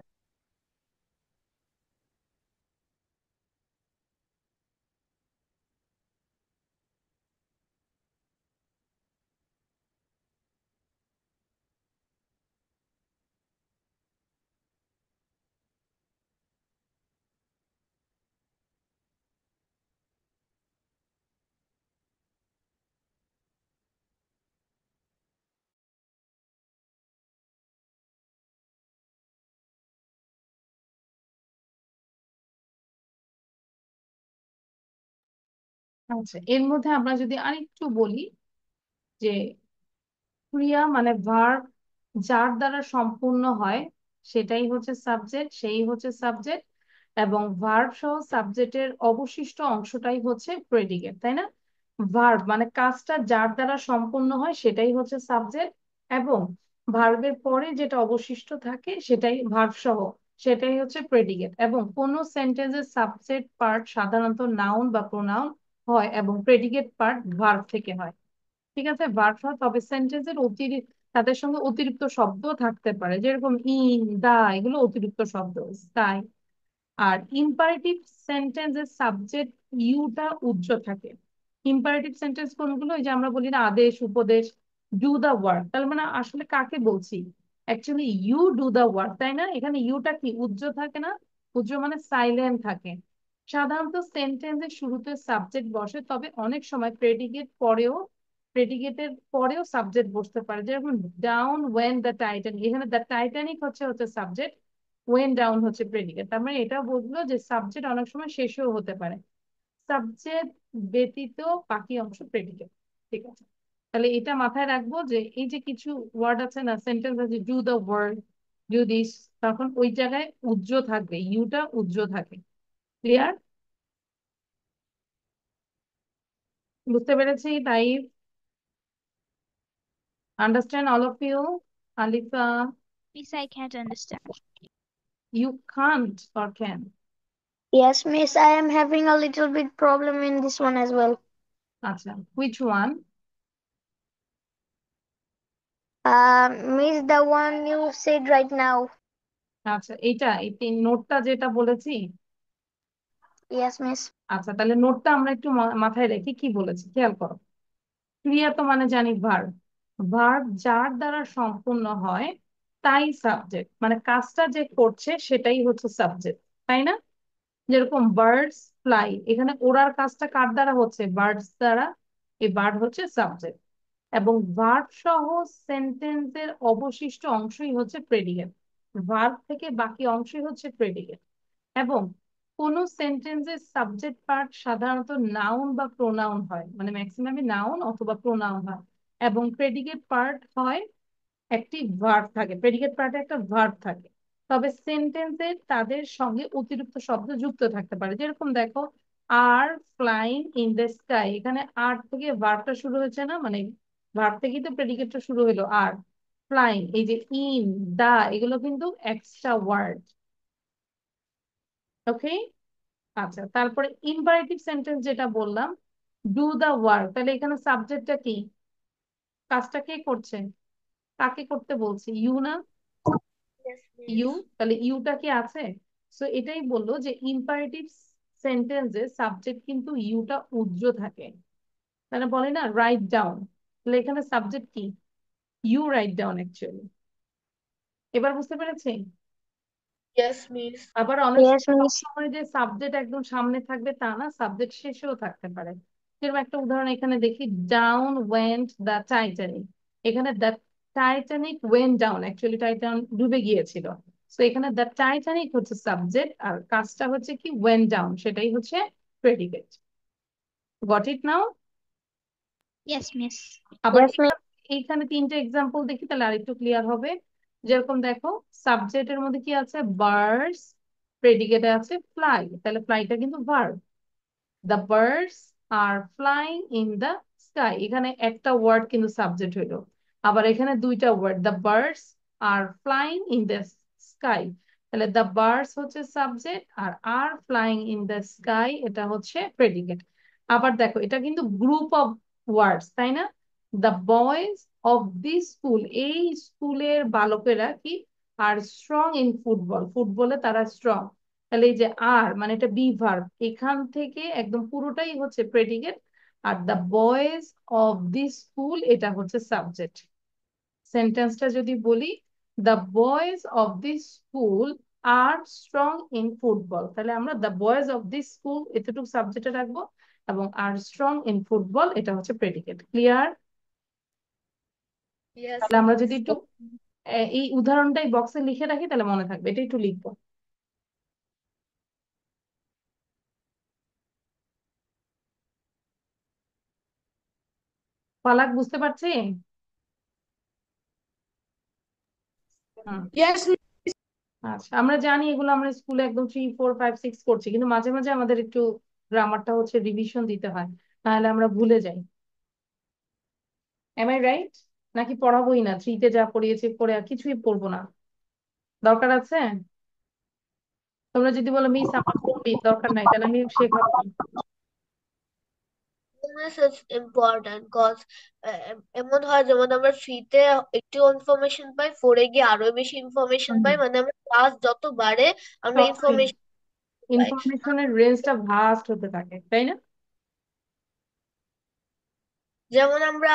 আচ্ছা, এর মধ্যে আমরা যদি আরেকটু বলি যে ক্রিয়া মানে ভার্ব যার দ্বারা সম্পূর্ণ হয় সেটাই হচ্ছে সাবজেক্ট, সেই হচ্ছে সাবজেক্ট, এবং ভার্ব সহ সাবজেক্টের অবশিষ্ট অংশটাই হচ্ছে প্রেডিকেট, তাই না? ভার্ব মানে কাজটা যার দ্বারা সম্পূর্ণ হয় সেটাই হচ্ছে সাবজেক্ট, এবং ভার্বের পরে যেটা অবশিষ্ট থাকে সেটাই ভার্ব সহ, সেটাই হচ্ছে প্রেডিকেট। এবং কোনো সেন্টেন্সের সাবজেক্ট পার্ট সাধারণত নাউন বা প্রোনাউন হয় এবং প্রেডিকেট পার্ট ভার্ব থেকে হয়। ঠিক আছে? ভার্ব সহ, তবে সেন্টেন্সের অতিরিক্ত তাদের সঙ্গে অতিরিক্ত শব্দ থাকতে পারে, যেরকম ইন, দা, এগুলো অতিরিক্ত শব্দ, স্কাই। আর ইম্পারেটিভ সেন্টেন্সের সাবজেক্ট ইউটা উজ্জ্ব থাকে। ইম্পারেটিভ সেন্টেন্স কোনগুলো? এই যে আমরা বলি না আদেশ, উপদেশ, ডু দা ওয়ার্ক, তার মানে আসলে কাকে বলছি? Actually you do the work, তাই না? এখানে ইউটা কি উজ্জ্ব থাকে না? উজ্জ্ব মানে সাইলেন্ট থাকে। সাধারণত সেন্টেন্সের শুরুতে সাবজেক্ট বসে, তবে অনেক সময় প্রেডিকেটের পরেও সাবজেক্ট বসতে পারে, যেরকম ডাউন ওয়েন দ্য টাইটানিক, এখানে দ্য টাইটানিক হচ্ছে সাবজেক্ট, ওয়েন ডাউন হচ্ছে প্রেডিকেট। তার মানে এটা বললো যে সাবজেক্ট অনেক সময় শেষেও হতে পারে। সাবজেক্ট ব্যতীত বাকি অংশ প্রেডিকেট। ঠিক আছে? তাহলে এটা মাথায় রাখবো যে এই যে কিছু ওয়ার্ড আছে না, সেন্টেন্স আছে, do the word, do this, তখন ওই জায়গায় উজ্জ্ব থাকবে, ইউটা উজ্জ্ব থাকে। ক্লিয়ার? বুঝতে পেরেছি তাই? Understand all of you? Alifa, Miss, I can't understand. You can't or can? Yes, miss, I am having a little bit problem in this one as well. আচ্ছা, which one? Miss, the one you said right now. আচ্ছা, এইটা এই নোটটা যেটা বলেছি। Yes, miss. আচ্ছা, তাহলে নোটটা আমরা একটু মাথায় রেখে কি বলেছি খেয়াল করো। ক্রিয়া তো মানে জানি ভার্ব, ভার্ব যার দ্বারা সম্পূর্ণ হয় তাই সাবজেক্ট, মানে কাজটা যে করছে সেটাই হচ্ছে সাবজেক্ট, তাই না? যেরকম বার্ডস ফ্লাই, এখানে ওড়ার কাজটা কার দ্বারা হচ্ছে? বার্ডস দ্বারা, এই বার্ড হচ্ছে সাবজেক্ট। এবং ভার্ব সহ সেন্টেন্সের অবশিষ্ট অংশই হচ্ছে প্রেডিকেট। ভার্ব থেকে বাকি অংশই হচ্ছে প্রেডিকেট। এবং কোন সেন্টেন্সের সাবজেক্ট পার্ট সাধারণত নাউন বা প্রোনাউন হয়, মানে ম্যাক্সিমামই নাউন অথবা প্রোনাউন হয়, এবং প্রেডিকেট পার্ট হয় একটি ভার্ব থাকে, প্রেডিকেট পার্টে একটা ভার্ব থাকে। তবে সেন্টেন্সে তাদের সঙ্গে অতিরিক্ত শব্দ যুক্ত থাকতে পারে। যেরকম দেখো, আর ফ্লাইং ইন দ্য স্কাই, এখানে আর থেকে ভার্বটা শুরু হয়েছে না, মানে ভার্ব থেকেই তো প্রেডিকেটটা শুরু হলো। আর ফ্লাইং, এই যে ইন, দা, এগুলো কিন্তু এক্সট্রা ওয়ার্ড। ওকে, আচ্ছা, তারপরে ইম্পারেটিভ সেন্টেন্স যেটা বললাম, ডু দা ওয়ার্ক, তাহলে এখানে সাবজেক্টটা কি, কাজটা কে করছে, কাকে করতে বলছি, ইউ না, Yes, ইউ, miss. তাহলে ইউটা কি আছে। সো এটাই বললো যে ইম্পারেটিভ সেন্টেন্সে সাবজেক্ট কিন্তু ইউটা উজ্জ্ব থাকে। তাহলে বলে না রাইট ডাউন, তাহলে এখানে সাবজেক্ট কি, ইউ রাইট ডাউন অ্যাকচুয়ালি। এবার বুঝতে পেরেছি। Yes, miss. আবার অনেক Yes, miss. সময় যে সাবজেক্ট একদম সামনে থাকবে তা না, সাবজেক্ট শেষেও থাকতে পারে। যেরকম একটা উদাহরণ এখানে দেখি, ডাউন ওয়েন্ট দ্য টাইটানিক, এখানে the Titanic went down, actually Titanic ডুবে গিয়েছিল। তো এখানে দ্য টাইটানিক হচ্ছে সাবজেক্ট, আর কাজটা হচ্ছে কি ওয়েন্ট ডাউন, সেটাই হচ্ছে predicate. Got it now. Yes, miss. আবার Yes, miss. এইখানে তিনটে এক্সাম্পল দেখি, তাহলে আরেকটু ক্লিয়ার হবে। যেরকম দেখো, সাবজেক্টের মধ্যে কি আছে, বার্ডস, প্রেডিকেটে আছে ফ্লাই, তাহলে ফ্লাইটা কিন্তু verb. The birds are flying in the sky, এখানে একটা ওয়ার্ড কিন্তু সাবজেক্ট হইলো। আবার এখানে দুইটা word, the birds are flying in the sky, তাহলে দ্য বার্ডস হচ্ছে সাবজেক্ট আর ফ্লাইং ইন দ্য স্কাই এটা হচ্ছে প্রেডিকেট। আবার দেখো, এটা কিন্তু গ্রুপ অফ ওয়ার্ডস, তাই না। The boys of this school, এই স্কুলের বালকেরা কি আর স্ট্রং ইন ফুটবল, ফুটবলে তারা স্ট্রং। তাহলে এই যে আর, মানে এটা বি ভার্ব, এখান থেকে একদম পুরোটাই হচ্ছে প্রেডিকেট। আর the boys of this school এটা হচ্ছে সাবজেক্ট। সেন্টেন্সটা যদি বলি, the boys of this school are strong in football, তাহলে আমরা the boys of this school এতটুকু সাবজেক্টে রাখবো, এবং আর স্ট্রং ইন ফুটবল এটা হচ্ছে প্রেডিকেট। ক্লিয়ার। Yes, তাহলে আমরা যদি miss. একটু এই উদাহরণটাই বক্সে লিখে রাখি তাহলে মনে থাকবে, এটা একটু লিখবো। পালাক বুঝতে পারছি। হুম, Yes, miss. আচ্ছা, আমরা জানি এগুলো আমরা স্কুলে একদম 3 4 5 6 করছি, কিন্তু মাঝে মাঝে আমাদের একটু গ্রামারটা হচ্ছে রিভিশন দিতে হয়, তাহলে আমরা ভুলে যাই। Am I right? নাকি পড়াবোই না, থ্রিতে যা পড়িয়েছি পড়ে আর কিছুই পড়বো না, দরকার আছে? তোমরা যদি বলো মিস আমার পড়বি দরকার নাই, তাহলে আমি শেখাবো না। This is important cause এমন হয় যেমন আমরা ফ্রিতে একটু ইনফরমেশন পাই, ফোরে গিয়ে আরো বেশি ইনফরমেশন হুম, পাই, মানে আমরা ক্লাস যত বাড়ে আমরা ততই ইনফরমেশন পাই। ইনফরমেশনের রেঞ্জটা ভাস্ট হতে থাকে, তাই না? যেমন আমরা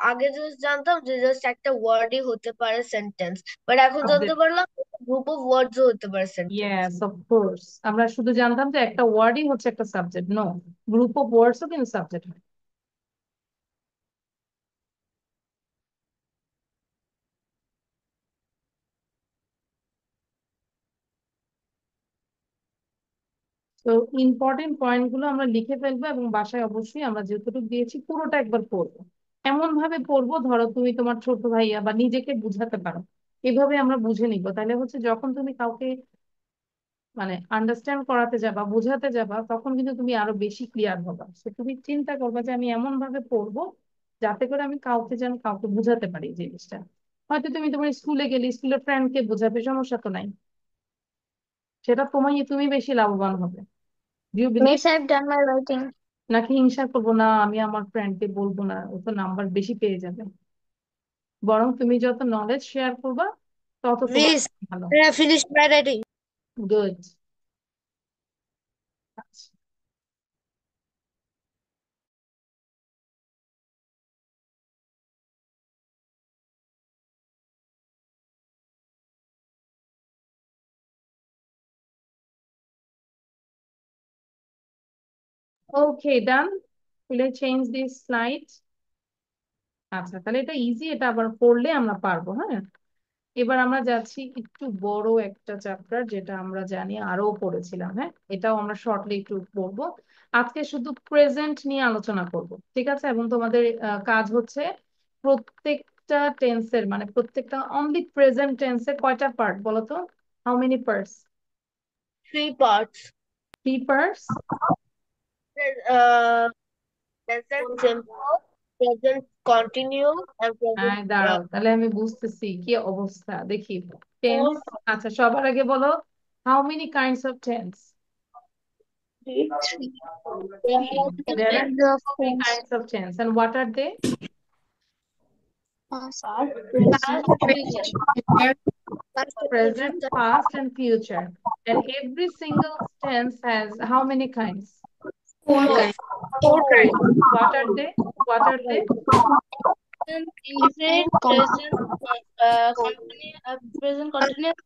আগে জাস্ট জানতাম যে জাস্ট একটা ওয়ার্ডই হতে পারে সেন্টেন্স, বাট এখন জানতে সাবজেক্ট, পারলাম গ্রুপ অফ ওয়ার্ডসও হতে পারে সেন্টেন্স। Yes of course. আমরা শুধু জানতাম যে একটা ওয়ার্ডই হচ্ছে একটা সাবজেক্ট, নো, গ্রুপ অফ ওয়ার্ডসও কিন্তু সাবজেক্ট হয়। তো ইম্পর্টেন্ট পয়েন্ট গুলো আমরা লিখে ফেলবো, এবং বাসায় অবশ্যই আমরা যতটুকু দিয়েছি পুরোটা একবার পড়বো। এমন ভাবে পড়বো, ধরো তুমি তোমার ছোট ভাইয়া বা নিজেকে বুঝাতে পারো, এভাবে আমরা বুঝে নিবো। তাহলে হচ্ছে যখন তুমি কাউকে মানে আন্ডারস্ট্যান্ড করাতে যাবা, বোঝাতে যাবা, তখন কিন্তু তুমি আরো বেশি ক্লিয়ার হবা। তো তুমি চিন্তা করবা যে আমি এমন ভাবে পড়বো যাতে করে আমি কাউকে যেন কাউকে বুঝাতে পারি এই জিনিসটা। হয়তো তুমি তোমার স্কুলে গেলে স্কুলের ফ্রেন্ডকে বোঝাবে, সমস্যা তো নাই, সেটা তুমি বেশি লাভবান হবে। Do you believe? Miss, I've done my writing. নাকি হিংসা করবো না, আমি আমার ফ্রেন্ডকে বলবো না, ও তো নাম্বার বেশি পেয়ে যাবে, বরং তুমি যত নলেজ শেয়ার করবা তত তোমার মিস, ভালো। I have finished my writing. Good. Okay, done. Will I change this slide? আচ্ছা, তাহলে এটা ইজি, এটা আবার পড়লে আমরা পারবো। হ্যাঁ, এবার আমরা যাচ্ছি একটু বড় একটা চ্যাপ্টার, যেটা আমরা জানি আরো পড়েছিলাম। হ্যাঁ, এটাও আমরা শর্টলি একটু পড়বো। আজকে শুধু প্রেজেন্ট নিয়ে আলোচনা করব, ঠিক আছে? এবং তোমাদের কাজ হচ্ছে প্রত্যেকটা টেন্সের, মানে প্রত্যেকটা অনলি প্রেজেন্ট টেন্সের কয়টা পার্ট বলো তো? How many parts? 3 parts. 3 parts? Uh, Present simple, present continuous, and present দাঁড়াও, তাহলে আমি বুঝতেছি কি অবস্থা, দেখি। Tense, four. আচ্ছা সবার আগে বলো, how many kinds of tense? Three. There are There are Kinds of three things. kinds of tense, and what are they? Past, past, present, Present, past, and future. And every single tense has how many kinds? 4 four. kinds. 4 kinds. What are they? What are they? Infinite, present, present continuous,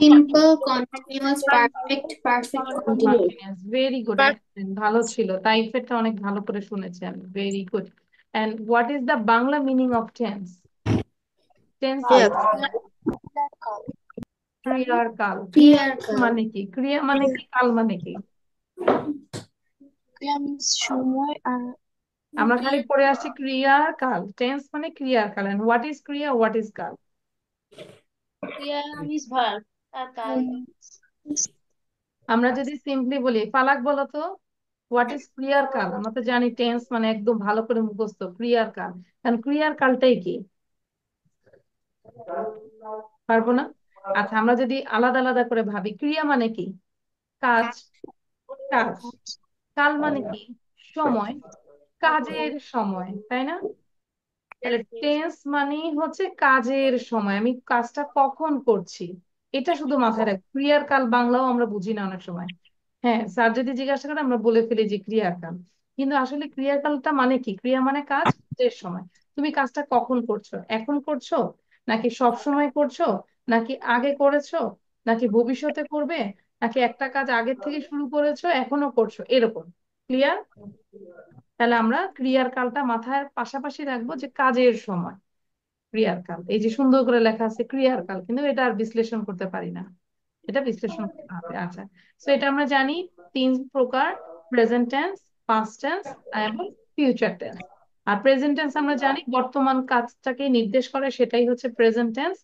Simple, continuous, perfect, perfect, continuous. Continuous. Very good. Excellent. ভালো ছিল, টাইপেরটা অনেক ভালো করে শুনেছি আমি। Very good. And what is the Bangla meaning of tense? Tense Yes. ক্রিয়ার কাল। ক্রিয়ার কাল। মানে কি? ক্রিয়া মানে কি? কাল মানে কি? ক্রিয়া means সময় আর আমরা খালি পড়ে আসছি ক্রিয়ার কাল। টেন্স মানে ক্রিয়ার কাল। And what is ক্রিয়া, what is কাল? ক্রিয়া means verb, আর কাল আমরা যদি সিম্পলি বলি, ফালাক বলো তো, হোয়াট ইজ ক্রিয়ার কাল? আমরা তো জানি টেন্স মানে একদম ভালো করে মুখস্থ ক্রিয়ার কাল। কারণ ক্রিয়ার কালটাই কি? পারবো না। আচ্ছা, আমরা যদি আলাদা আলাদা করে ভাবি, ক্রিয়া মানে কি? কাজ। কাজ। কাল মানে কি? সময়। কাজের সময়, তাই না? তাহলে টেন্স মানেই হচ্ছে কাজের সময়, আমি কাজটা কখন করছি এটা শুধু মাথায় রাখ। ক্রিয়ার কাল বাংলাও আমরা বুঝি না অনেক সময়। হ্যাঁ, স্যার যদি জিজ্ঞাসা করে আমরা বলে ফেলি যে ক্রিয়ার কাল, কিন্তু আসলে ক্রিয়ার কালটা মানে কি? ক্রিয়া মানে কাজের সময়। তুমি কাজটা কখন করছো? এখন করছো, নাকি সব সময় করছো, নাকি আগে করেছো, নাকি ভবিষ্যতে করবে, নাকি একটা কাজ আগের থেকে শুরু করেছো এখনো করছো, এরকম। ক্লিয়ার? তাহলে আমরা ক্রিয়ার কালটা মাথায় পাশাপাশি রাখবো যে কাজের সময় ক্রিয়ার কাল। এই যে সুন্দর করে লেখা আছে ক্রিয়ার কাল, কিন্তু এটা আর বিশ্লেষণ করতে পারি না, এটা বিশ্লেষণ করতে হবে। আচ্ছা, তো এটা আমরা জানি 3 প্রকার: প্রেজেন্ট টেন্স, পাস্ট টেন্স এবং ফিউচার টেন্স। আর প্রেজেন্ট টেন্স আমরা জানি বর্তমান কাজটাকে নির্দেশ করে, সেটাই হচ্ছে প্রেজেন্ট টেন্স।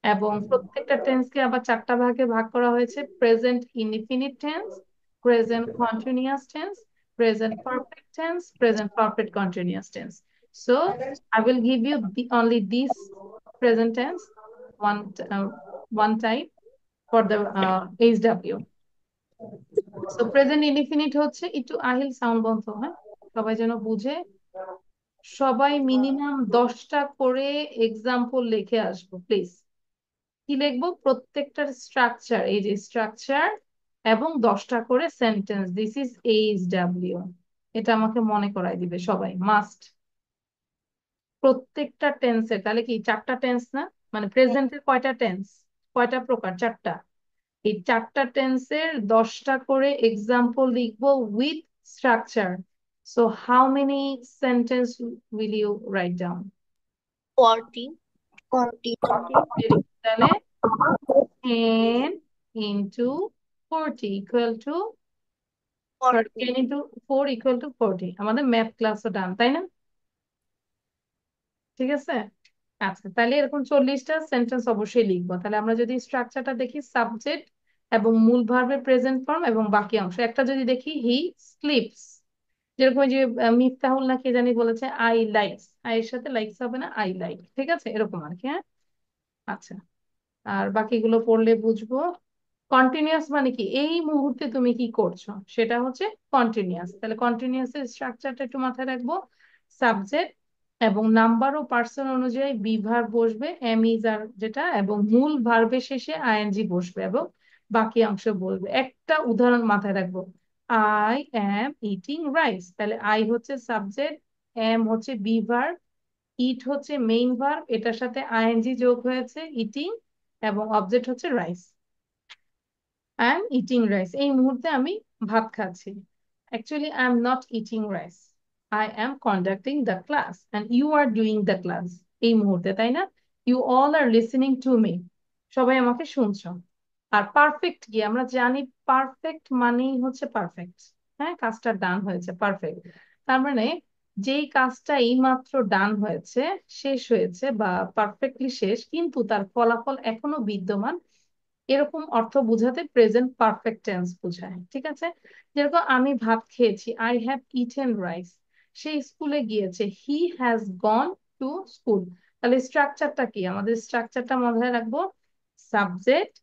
এবং প্রত্যেকটা টেন্সকে আবার 4টা ভাগে ভাগ করা হয়েছে: present indefinite tense, present continuous tense, present perfect tense, present perfect continuous tense. So I will give you only this present tense, one type for the HW. So present indefinite হচ্ছে, একটু আহিল সাউন্ড বন্ধ, হ্যাঁ, সবাই যেন বুঝে। সবাই minimum 10টা করে এক্সাম্পল লিখে আসবো প্লিজ। কি লিখবো? প্রত্যেকটার স্ট্রাকচার, এই যে স্ট্রাকচার, এবং 10টা করে সেন্টেন্স। This is HW। এটা আমাকে মনে করাই দিবে সবাই, মাস্ট। প্রত্যেকটা টেন্সের, তাহলে কি 4টা টেন্স না? মানে প্রেজেন্টের কয়টা টেন্স, কয়টা প্রকার? 4টা। এই 4টা টেন্সের 10টা করে এক্সাম্পল লিখবো with structure. So how many sentence will you write down? 40. তাহলে 10 into 40 equal to 10 into 4 equal to 40। আমাদের ম্যাথ ক্লাসও ডান, তাই না? ঠিক আছে। আচ্ছা, তাহলে এরকম 40টা সেন্টেন্স অবশ্যই লিখবো। তাহলে আমরা যদি স্ট্রাকচারটা দেখি, সাবজেক্ট এবং মূল ভার্বের প্রেজেন্ট ফর্ম এবং বাকি অংশ। একটা যদি দেখি, হি স্লিপস, যেরকম ওই যে মিফতাহুল না কে জানি বলেছে আই লাইকস, আই এর সাথে লাইকস হবে না, আই লাইক, ঠিক আছে, এরকম আর কি। হ্যাঁ, আচ্ছা, আর বাকিগুলো পড়লে বুঝবো। কন্টিনিউয়াস মানে কি? এই মুহূর্তে তুমি কি করছো সেটা হচ্ছে কন্টিনিউয়াস। তাহলে কন্টিনিউয়াস এর স্ট্রাকচারটা একটু মাথায় রাখবো। সাবজেক্ট এবং নাম্বার ও পার্সন অনুযায়ী বি ভার্ব বসবে, এম ইজ আর যেটা, এবং মূল ভার্বের শেষে আইএনজি বসবে এবং বাকি অংশ বলবে। একটা উদাহরণ মাথায় রাখবো, আই অ্যাম ইটিং রাইস। তাহলে আই হচ্ছে সাবজেক্ট, এম হচ্ছে বি ভার্ব, ইট হচ্ছে মেইন ভার্ব, এটার সাথে আইএনজি যোগ হয়েছে ইটিং, এবং অবজেক্ট হচ্ছে rice. I am eating rice, এই মুহূর্তে আমি ভাত খাচ্ছি। Actually I am not eating rice, I am conducting the class and you are doing the class এই মুহূর্তে, তাই না? You all are listening to me, সবাই আমাকে শুনছো। আর পারফেক্ট কি, আমরা জানি পারফেক্ট মানেই হচ্ছে পারফেক্ট, হ্যাঁ, কাজটা ডান হয়েছে, পারফেক্ট। তার মানে যেই কাজটা এইমাত্র ডান হয়েছে, শেষ হয়েছে বা পারফেক্টলি শেষ, কিন্তু তার ফলাফল এখনো বিদ্যমান, এরকম অর্থ বোঝাতে প্রেজেন্ট পারফেক্ট টেন্স বোঝায়। ঠিক আছে, যেরকম আমি ভাত খেয়েছি, আই হ্যাভ ইটেন রাইস, সে স্কুলে গিয়েছে, he has gone to school. তাহলে স্ট্রাকচারটা কি, আমাদের স্ট্রাকচারটা মাথায় রাখবো, সাবজেক্ট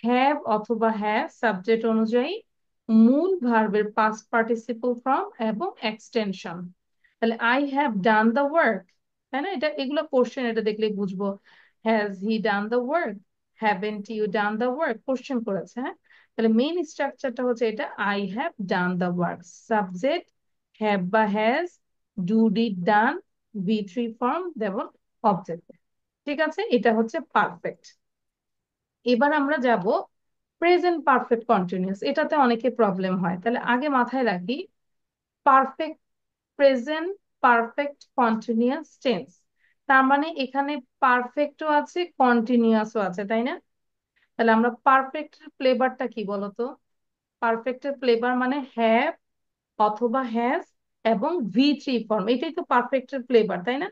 হ্যাভ অথবা হ্যাভ সাবজেক্ট অনুযায়ী, মূল ভার্বের পাস্ট পার্টিসিপল ফর্ম এবং এক্সটেনশন। তাহলে I have done the work, তাই না? এটা এগুলো কোশ্চেন, এটা দেখলেই বুঝবো। Has he done the work, haven't you done the work, question করেছে, হ্যাঁ। তাহলে মেইন স্ট্রাকচারটা হচ্ছে এটা, I have done the work, subject have বা has, do did done, be three form দেবো অবজেক্ট। ঠিক আছে, এটা হচ্ছে পারফেক্ট। এবার আমরা যাব প্রেজেন্ট পারফেক্ট কন্টিনিউয়াস, এটাতে অনেকে প্রবলেম হয়। তাহলে আগে মাথায় রাখি perfect present perfect continuous tense, তার মানে এখানে পারফেক্টও আছে কন্টিনিউয়াসও আছে, তাই না? তাহলে আমরা পারফেক্টের ফ্লেভারটা কি বলতো? পারফেক্টের ফ্লেভার মানে হ্যাভ অথবা হ্যাজ এবং ভি থ্রি ফর্ম, এটাই তো পারফেক্টের ফ্লেভার, তাই না?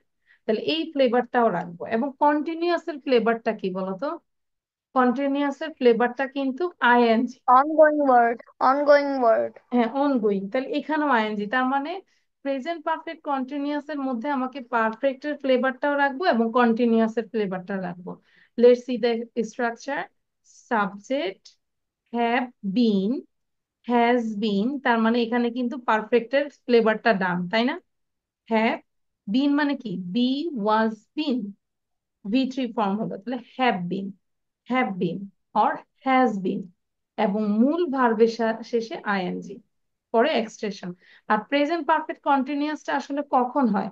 তাহলে এই ফ্লেভারটাও রাখবো। এবং কন্টিনিউয়াসের ফ্লেভারটা কি বলতো? কন্টিনিউয়াসের ফ্লেভারটা কিন্তু ING. ongoing word, ongoing word. হ্যাঁ, অনগোয়িং, তাহলে এখানেও আইএনজি। তার মানে প্রেজেন্ট পারফেক্ট কন্টিনিউয়াস এর মধ্যে আমাকে পারফেক্টের ফ্লেভারটাও রাখবো এবং কন্টিনিউয়াস এর ফ্লেভারটা রাখবো। Let's see the structure. Subject have been, has been, তার মানে এখানে কিন্তু পারফেক্টের ফ্লেভারটা ডান, তাই না? হ্যাভ বিন মানে কি, বি ওয়াজ বিন, ভি থ্রি ফর্ম হলো, তাহলে have been or has been, এবং মূল ভার্বের শেষে আইএনজি, পরে এক্সটেনশন। আর প্রেজেন্ট পারফেক্ট কন্টিনিউয়াসটা আসলে কখন হয়?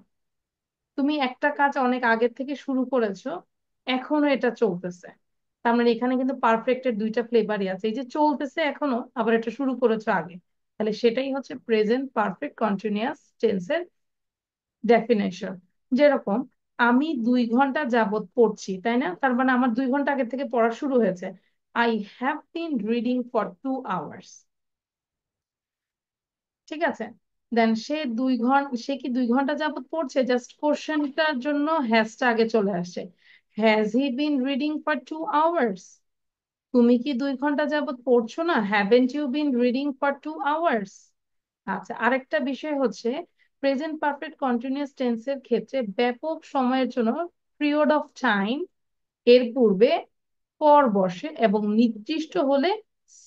তুমি একটা কাজ অনেক আগের থেকে শুরু করেছো, এখনো এটা চলতেছে, তার মানে এখানে কিন্তু পারফেক্টের দুইটা ফ্লেভারই আছে, এই যে চলতেছে এখনো, আবার এটা শুরু করেছো আগে, তাহলে সেটাই হচ্ছে প্রেজেন্ট পারফেক্ট কন্টিনিউয়াস টেন্সের ডেফিনেশন। যেরকম আমি 2 ঘন্টা যাবত পড়ছি, তাই না? তার মানে আমার 2 ঘন্টা আগে থেকে পড়া শুরু হয়েছে। I have been reading for 2 hours. ঠিক আছে, দেন সে কি 2 ঘন্টা যাবত পড়ছে, জাস্ট কোশ্চেনটার জন্য হ্যাজটা আগে চলে আসে। Has he been reading for 2 hours? তুমি কি 2 ঘন্টা যাবত পড়ছো না? Haven't you been reading for 2 hours? আচ্ছা, আরেকটা বিষয় হচ্ছে প্রেজেন্ট পারফেক্ট কন্টিনিউয়াস টেন্সের ক্ষেত্রে ব্যাপক সময়ের জন্য পিরিয়ড অফ টাইম এর পূর্বে পর বসে এবং নির্দিষ্ট হলে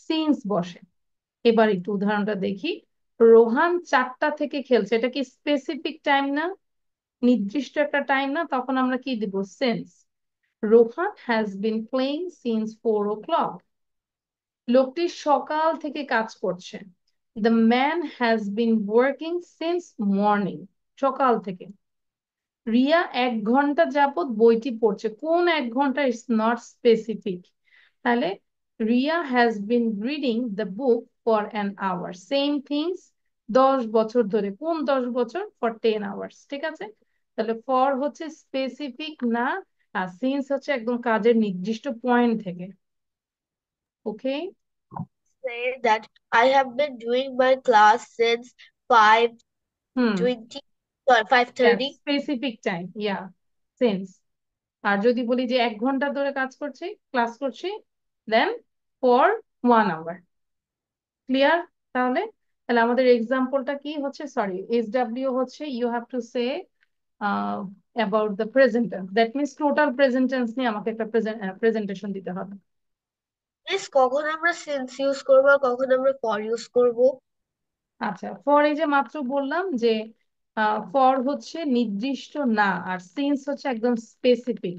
সিন্স বসে। এবার একটু উদাহরণটা দেখি। রোহান 4টা থেকে খেলছে, এটা কি স্পেসিফিক টাইম না, নির্দিষ্ট একটা টাইম না? তখন আমরা কি দিব, since. Rohan has been playing since 4 o'clock। লোকটি সকাল থেকে কাজ করছে। The man has been working since morning, সকাল থেকে। রিয়া 1 ঘন্টা যাবত বইটি পড়ছে, কোন 1 ঘন্টা, ইটস নট স্পেসিফিক। তাহলে Riya has been reading the book for an hour, same things. 10 বছর ধরে, কোন 10 বছর, ফর 10 আওয়ার্স। ঠিক আছে, তাহলে ফর হচ্ছে স্পেসিফিক না, আর সিন্স হচ্ছে একদম কাজের নির্দিষ্ট পয়েন্ট থেকে। ওকে, Say that I have been doing my class since 5:20, sorry, 5:30. Specific time, yeah, since. আর যদি বলি যে 1 ঘন্টা ধরে কাজ করছি, ক্লাস করছি, দেন ফর 1 আওয়ার। ক্লিয়ার? তাহলে তাহলে আমাদের এক্সাম্পলটা কি হচ্ছে, সরি, SW হচ্ছে you have to say about the present tense, that means total present tense নিয়ে আমাকে একটা প্রেজেন্টেশন দিতে হবে। মিস, কখন আমরা সিন্স ইউজ করবো আর কখন আমরা ফর ইউজ করবো? আচ্ছা, ফর এই যে মাত্র বললাম যে ফর হচ্ছে নির্দিষ্ট না, আর সিন্স হচ্ছে একদম specific.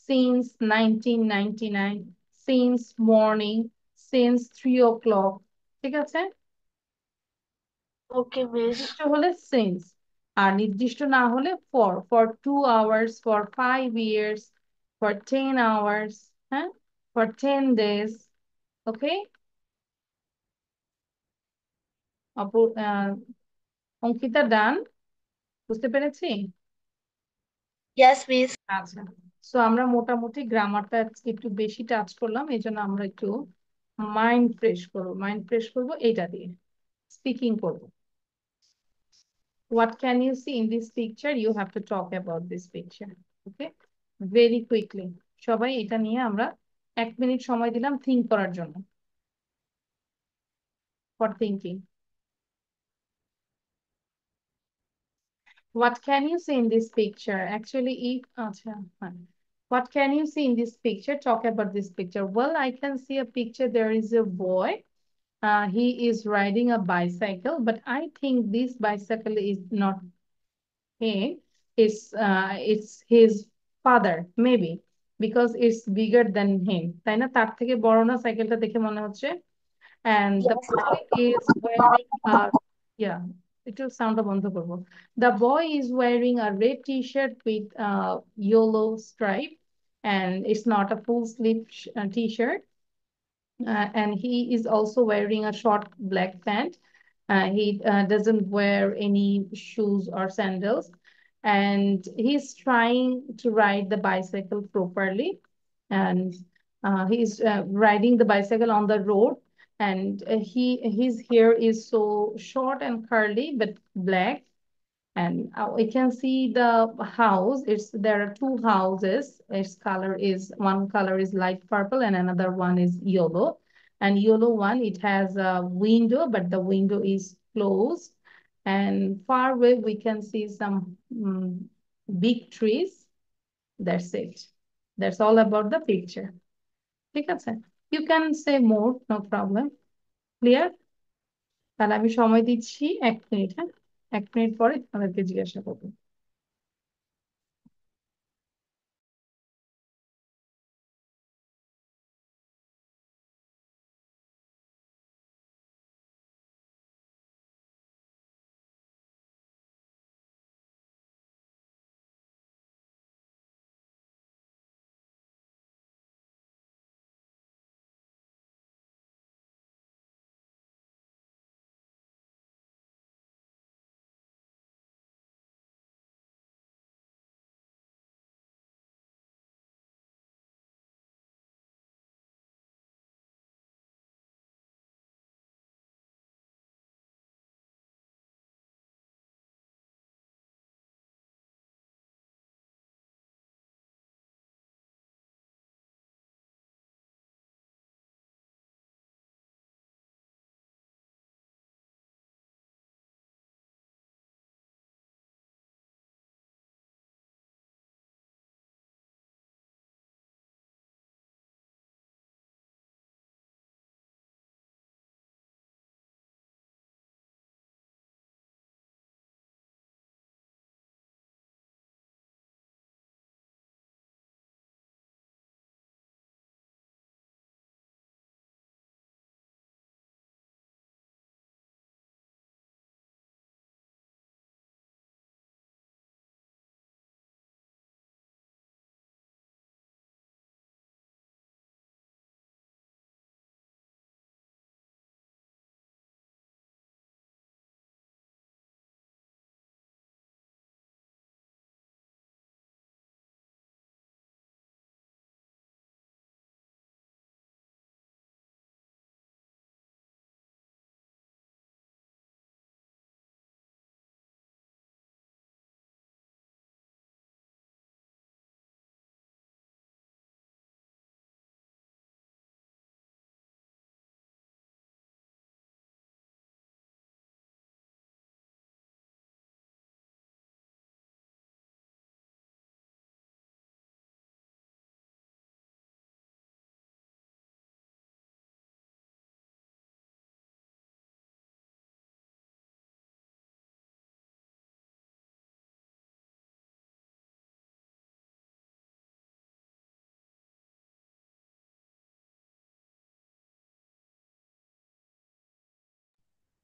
Since 1999, since morning, since 3 o'clock। ঠিক আছে, ওকে মিস। নির্দিষ্ট হলে সিন্স, আর নির্দিষ্ট না হলে for. For 2 hours, for 5 years, for 10 hours, হ্যাঁ, ফর 10 ডেজ। ওকে, অঙ্কিতা ডান? বুঝতে পেরেছি? Yes, miss. আচ্ছা, সো আমরা মোটামুটি গ্রামারটা একটু বেশি টাচ করলাম, এই জন্য আমরা একটু মাইন্ড ফ্রেশ করবো এইটা দিয়ে স্পিকিং করবো। What can you see in this picture? You have to talk about this picture. Okay, very quickly. সবাই এটা নিয়ে আমরা 1 মিনিট সময় দিলাম থিঙ্ক করার জন্য, for thinking. What can you see in this picture? Actually, if acha, fine. What can you see in this picture? Talk about this picture. Well, I can see a picture. There is a boy. He is riding a bicycle, but I think this bicycle is not him. It's his father, maybe, because it's bigger than him. তাই না? তার থেকে বড় না সাইকেলটা দেখে মনে হচ্ছে। And the Yes, boy is wearing a, yeah, একটু সাউন্ডটা বন্ধ করবো। The boy is wearing a red t-shirt with a yellow stripe, and it's not a full sleeve t-shirt. And he is also wearing a short black pant. He doesn't wear any shoes or sandals. And he's trying to ride the bicycle properly. And he's riding the bicycle on the road. And his hair is so short and curly, but black. And we can see the house. There are two houses. Its color is, one color is light purple and another one is yellow. And yellow one, it has a window, but the window is closed. And far away we can see some big trees. That's it. That's all about the picture. ঠিক আছে? You can say more, no problem. Clear? তাহলে আমি সময় দিচ্ছি 1 minute, হ্যাঁ? 1 minute পরে তোমাদেরকে জিজ্ঞাসা করবো।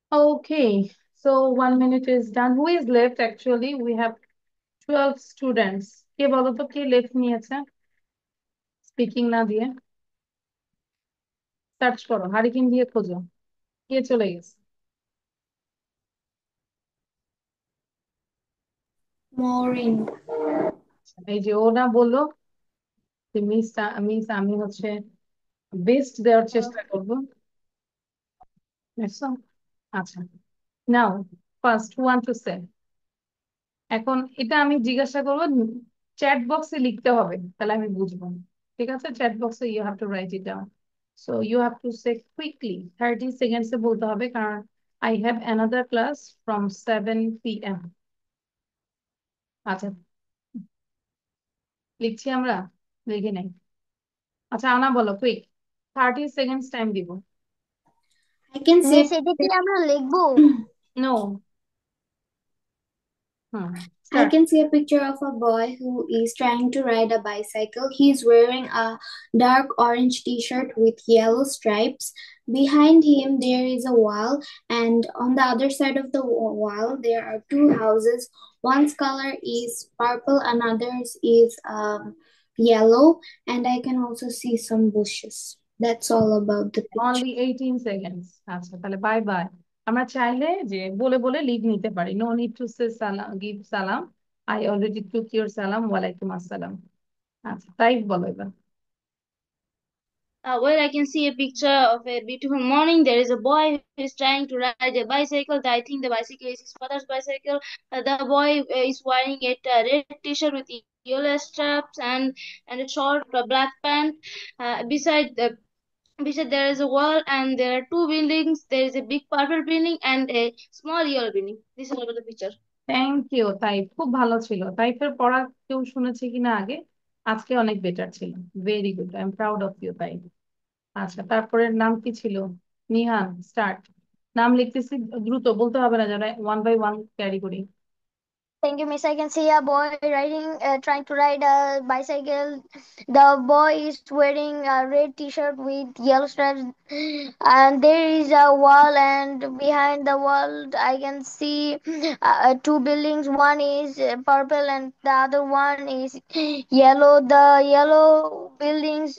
Okay, so 1 minute is done. Who is left actually? We have 12 students. কে বলো তো কে left নিয়েছে? স্পিকিং না দিয়ে সার্চ করো, হারিকেন দিয়ে খোঁজো কে চলে গেছে। Maureen. এই যে ও না বললো যে মিস আমি হচ্ছে বেস্ট দেওয়ার চেষ্টা করবো। বুঝছো? আচ্ছা, নাও ফার্স্ট ওয়ান টু সে। এখন এটা আমি জিজ্ঞাসা করবো, চ্যাট বক্সে লিখতে হবে, তাহলে আমি বুঝবো। ঠিক আছে, চ্যাট বক্সে you have to write it down. So you have to say quickly, 30 seconds এ বলতে হবে, কারণ I have another class from 7 p.m. আচ্ছা, লিখছি আমরা, লিখে নেই। আচ্ছা আনা বলো, কুইক, 30 সেকেন্ডস টাইম দিব। I can say মিস এটা কি আমরা লিখবো? No, I start. can see a picture of a boy who is trying to ride a bicycle. He is wearing a dark orange t-shirt with yellow stripes. Behind him, there is a wall, and on the other side of the wall, there are two houses. One's color is purple, another's is yellow, and I can also see some bushes. That's all about the picture. Only 18 seconds. আচ্ছা তাহলে bye bye. আমরা চাইলে যে বলে বলে leave নিতে পারি, no need to say সালাম, গিভ সালাম, আই অলরেডি টুক ইউর সালাম, ওয়ালাইকুম আসসালাম। আচ্ছা তাই বলো এবার। Where I can see a picture of a beautiful morning. There is a boy who is trying to ride a bicycle. I think the bicycle is his father's bicycle. The boy is wearing a red t-shirt with yellow straps and a short black pant. Beside there is a wall and there are two buildings. There is a big purple building and a small yellow building. This is all about the picture. Thank you তাই, খুব ভালো ছিল। তাইফের পড়া কেউ শুনেছে কিনা আগে? আজকে অনেক বেটার ছিল, very good, I am proud of you তাই। আচ্ছা তারপরের নাম কি ছিল? নিহান, স্টার্ট। নাম লিখতেছি, দ্রুত বলতে হবে না, যারা ওয়ান বাই ওয়ান ক্যারি করি। Thank you, Miss. I can see a boy trying to ride a bicycle. The boy is wearing a red T-shirt with yellow stripes, and there is a wall. And behind the wall, I can see two buildings. One is purple, and the other one is yellow. The yellow building's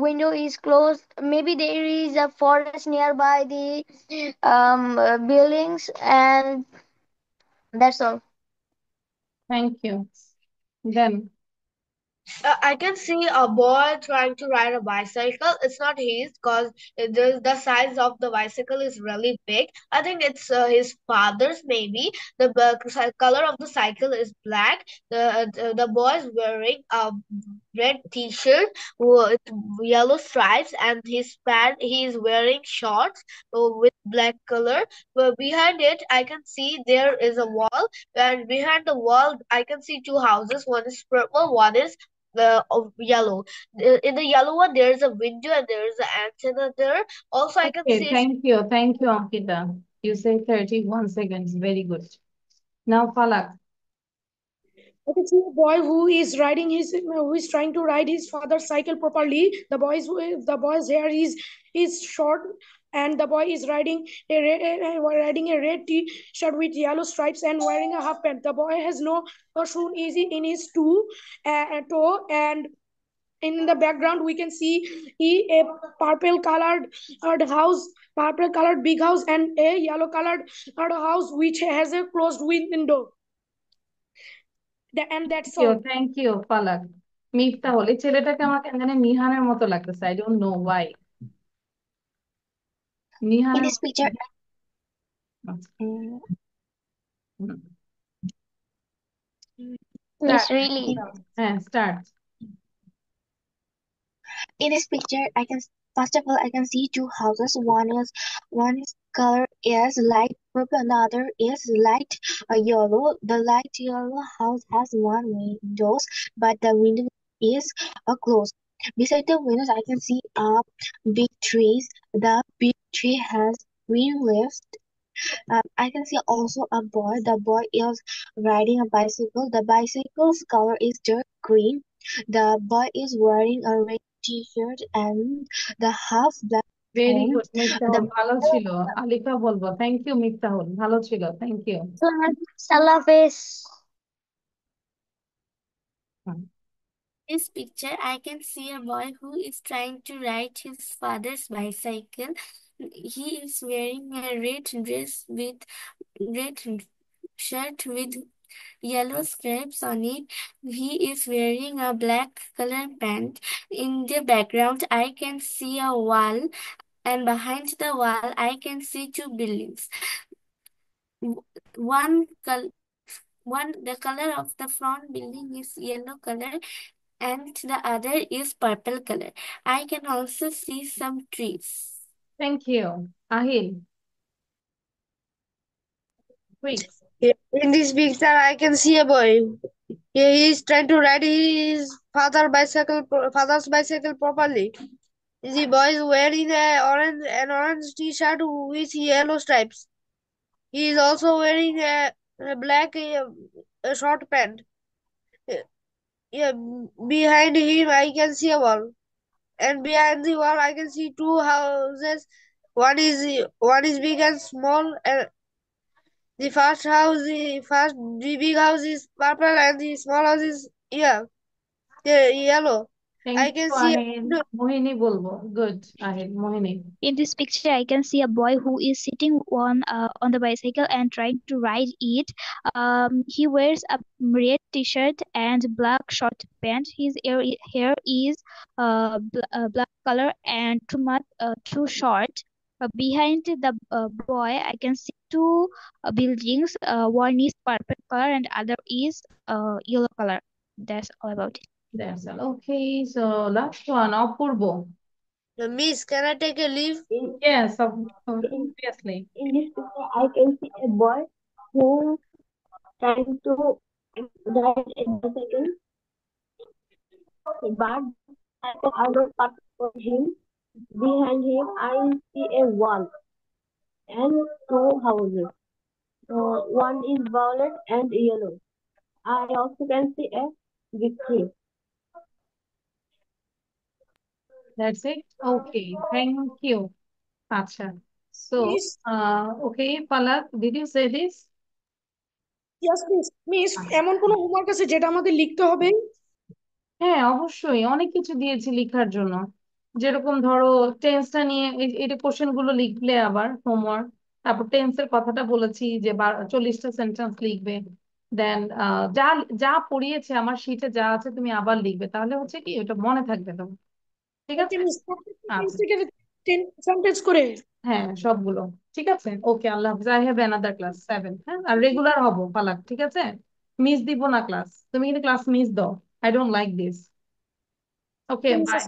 window is closed. Maybe there is a forest nearby the buildings, and that's all. Thank you. Then I can see a boy trying to ride a bicycle. It's not his because the size of the bicycle is really big. I think it's his father's maybe. The color of the cycle is black. The boy is wearing a red t-shirt with yellow stripes, and he is wearing shorts with black color. But behind it, I can see there is a wall, and behind the wall, I can see two houses. One is purple, one is the of yellow. In the yellow one, there is a window and there is an antenna there. Also, I can okay, see thank you Ankita, you say 31 seconds, very good. Now Falak. I can see a boy who is trying to ride his father's cycle properly. The boy's hair is short, and the boy is riding a red t-shirt with yellow stripes and wearing a half pant. The boy has no shoe easy in his toe, and in the background we can see a purple colored big house, and a yellow colored house which has a closed window. And that's all. Thank you Falak. Miftahul, এই ছেলেটাকে আমার কেন জানি নিহানের মতো লাগতেছে, I don't know Y. In নিহানের this picture, আচ্ছা, Miss start. really. হ্যাঁ start. In this picture, first of all I can see two houses. One is color is light purple, and the other is light yellow. The light yellow house has one windows, but the window is closed. Beside the windows, I can see big trees. The big tree has green leaves. I can see also a boy. The boy is riding a bicycle. The bicycle's color is dark green. The boy is wearing a red t-shirt and the half black very pants. Good Miftahul, ভালো ছিল। আলিফা বলবো, thank you Miftahul, ভালো ছিল, thank you. Allah Hafiz. This picture, I can see a boy who is trying to ride his father's bicycle. He is wearing a red dress with red shirt with yellow stripes on it. He is wearing a black color pant. In the background, I can see a wall, and behind the wall, I can see two buildings. One col one the color of the front building is yellow color and the other is purple color. I can also see some trees. Thank you. Ahil, quick. In this picture, I can see a boy. He is trying to ride his father's bicycle properly. The boy is wearing an orange T-shirt with yellow stripes. He is also wearing a black a short pant. Yeah, behind him I can see a wall, and behind the wall I can see two houses. One is big and small, and the big house is purple, and the small house is yellow. Thank I you, can see. Ahil. Mohini bolbo. Good, Ahil. Mohini. In this picture, I can see a boy who is sitting on the bicycle and trying to ride it. He wears a red t-shirt and black short pant. His hair is black color and too short. Behind the boy, I can see two buildings. One is purple color and other is yellow color. That's all about it. That's all. Okay, so last one, Apurbo. Miss, can I take a leave? Yes, In, obviously. in this picture, I can see a boy who trying to ride a bicycle, but I don't part for him. Behind him, I see a wall and two houses. One is violet and yellow. I also can see a big tree. That's it. Okay, thank you. Acha. So, Miss, okay, Palak, did you say this? yes, miss এমন কোনো homework আছে যেটা আমাদের লিখতে হবে? হ্যাঁ, অবশ্যই অনেক কিছু দিয়েছি লেখার জন্য। যেরকম ধরো টেন্সটা নিয়ে এটা কোশ্চেন গুলো লিখলে আবার হোমওয়ার্ক। তারপর টেন্সের কথাটা বলেছি যে 40টা সেন্টেন্স লিখবে। দেন যা যা পড়িয়েছে আমার শিটে যা আছে তুমি আবার লিখবে, তাহলে হচ্ছে কি ওটা মনে থাকবে তোমার। ঠিক ওকে আছে? মিস, আচ্ছা, থেকে 10 সেন্টেন্স করে। হ্যাঁ সবগুলো। ঠিক আছে, ওকে, আল্লাহ হাফিজ। I have another class 7। হ্যাঁ, আর রেগুলার হবো পালাক, ঠিক আছে? মিস দিব না ক্লাস, তুমি কিন্তু ক্লাস মিস দাও। I don't like this. Okay, by.